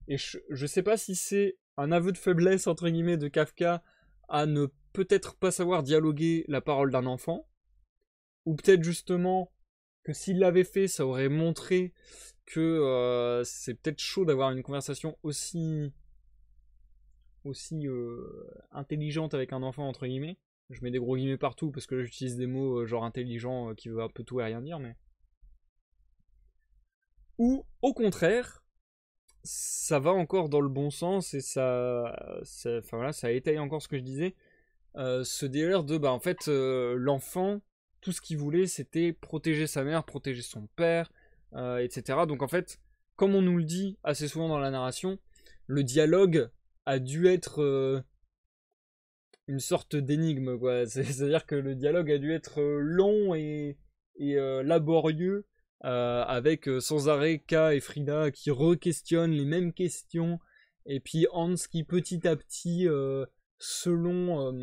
Speaker 1: Et je sais pas si c'est un aveu de faiblesse, entre guillemets, de Kafka à ne peut-être pas savoir dialoguer la parole d'un enfant, ou peut-être justement que s'il l'avait fait, ça aurait montré que c'est peut-être chaud d'avoir une conversation aussi intelligente avec un enfant, entre guillemets. Je mets des gros guillemets partout parce que j'utilise des mots genre intelligent qui veut un peu tout et rien dire, mais... Ou au contraire, ça va encore dans le bon sens et enfin voilà, ça étaye encore ce que je disais. Ce délire de, bah en fait, l'enfant, tout ce qu'il voulait, c'était protéger sa mère, protéger son père, etc. Donc en fait, comme on nous le dit assez souvent dans la narration, le dialogue a dû être une sorte d'énigme, quoi. C'est-à-dire que le dialogue a dû être long et laborieux, avec sans arrêt K et Frida qui re-questionnent les mêmes questions, et puis Hans qui petit à petit, selon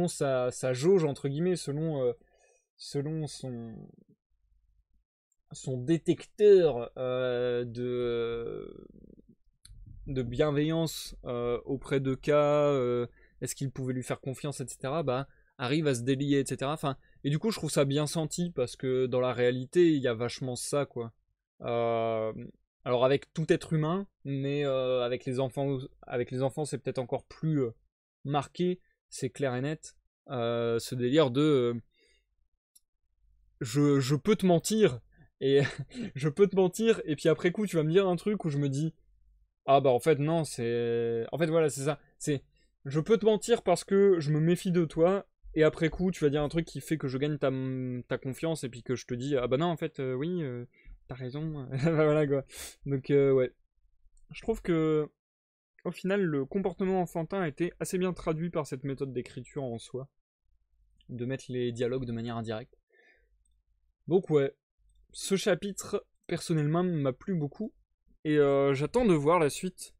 Speaker 1: sa jauge, entre guillemets, selon son détecteur de bienveillance auprès de K, est-ce qu'il pouvait lui faire confiance, etc., bah, arrive à se délier, etc. Enfin, et du coup, je trouve ça bien senti, parce que dans la réalité, il y a vachement ça, quoi. Alors avec tout être humain, mais avec les enfants, c'est peut-être encore plus marqué, c'est clair et net. Ce délire de je peux te mentir, et je peux te mentir, et puis après coup, tu vas me dire un truc où je me dis ah bah en fait non, c'est... En fait voilà, c'est ça. C'est... Je peux te mentir parce que je me méfie de toi, et après coup, tu vas dire un truc qui fait que je gagne ta confiance, et puis que je te dis, ah bah non, en fait, oui, t'as raison. Voilà quoi. Donc ouais. Je trouve que, au final, le comportement enfantin a été assez bien traduit par cette méthode d'écriture en soi. De mettre les dialogues de manière indirecte. Donc ouais. Ce chapitre, personnellement, m'a plu beaucoup. Et j'attends de voir la suite.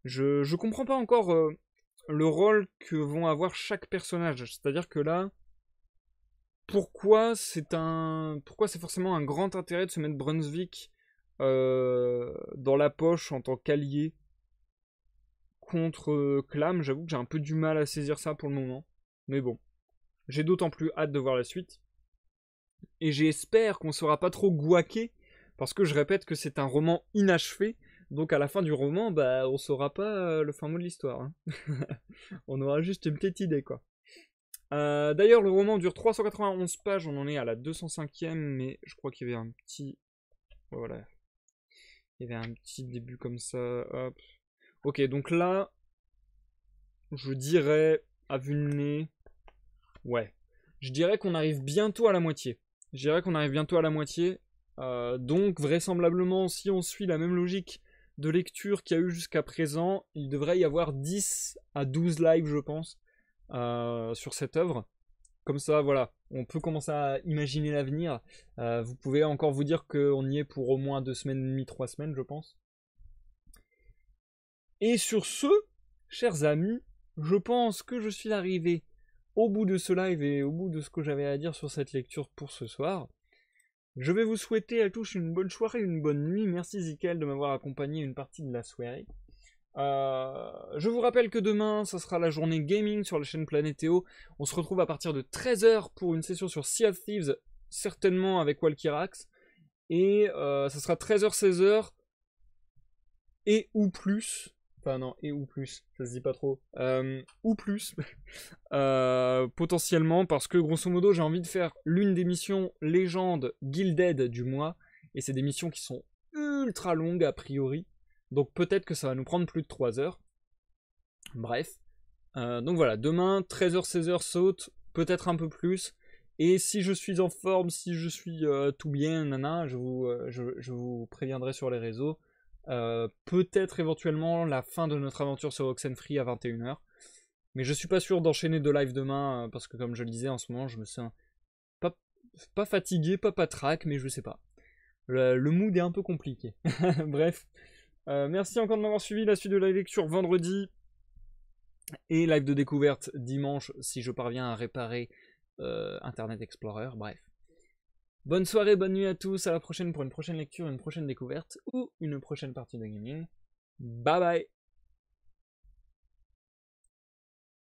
Speaker 1: Je comprends pas encore le rôle que vont avoir chaque personnage. C'est-à-dire que là, pourquoi c'est forcément un grand intérêt de se mettre Brunswick dans la poche en tant qu'allié contre Clam. J'avoue que j'ai un peu du mal à saisir ça pour le moment. Mais bon, j'ai d'autant plus hâte de voir la suite. Et j'espère qu'on ne sera pas trop gouaqué, parce que je répète que c'est un roman inachevé. Donc à la fin du roman, bah, on saura pas le fin mot de l'histoire. Hein. On aura juste une petite idée, quoi. D'ailleurs, le roman dure 391 pages, on en est à la 205e, mais je crois qu'il y avait un petit... Voilà. Il y avait un petit début comme ça, hop. Ok, donc là, je dirais, à vue de nez... Ouais. Je dirais qu'on arrive bientôt à la moitié. Donc, vraisemblablement, si on suit la même logique de lecture qu'il y a eu jusqu'à présent, il devrait y avoir 10 à 12 lives, je pense, sur cette œuvre. Comme ça, voilà, on peut commencer à imaginer l'avenir. Vous pouvez encore vous dire qu'on y est pour au moins 2 semaines et demie, 3 semaines, je pense. Et sur ce, chers amis, je pense que je suis arrivé au bout de ce live et au bout de ce que j'avais à dire sur cette lecture pour ce soir. Je vais vous souhaiter à tous une bonne soirée, une bonne nuit. Merci Zickel de m'avoir accompagné une partie de la soirée. Je vous rappelle que demain, ça sera la journée gaming sur la chaîne Planétéo. On se retrouve à partir de 13h pour une session sur Sea of Thieves, certainement avec Walkirax. Et ça sera 13h, 16h, et ou plus. Enfin non, et ou plus, ça se dit pas trop. Ou plus, potentiellement, parce que grosso modo, j'ai envie de faire l'une des missions légendes Guilded du mois. Et c'est des missions qui sont ultra longues a priori. Donc peut-être que ça va nous prendre plus de 3 heures. Bref. Donc voilà, demain, 13h, 16h saute, peut-être un peu plus. Et si je suis en forme, si je suis tout bien, nana, je vous préviendrai sur les réseaux. Peut-être éventuellement la fin de notre aventure sur Oxenfree à 21h. Mais je suis pas sûr d'enchaîner 2 lives demain, parce que comme je le disais en ce moment, je me sens pas fatigué, pas patraque, mais je sais pas. Le mood est un peu compliqué. Bref. Merci encore de m'avoir suivi. La suite de la lecture vendredi et live de découverte dimanche si je parviens à réparer Internet Explorer. Bref. Bonne soirée, bonne nuit à tous. À la prochaine pour une prochaine lecture, une prochaine découverte ou une prochaine partie de gaming. Bye bye.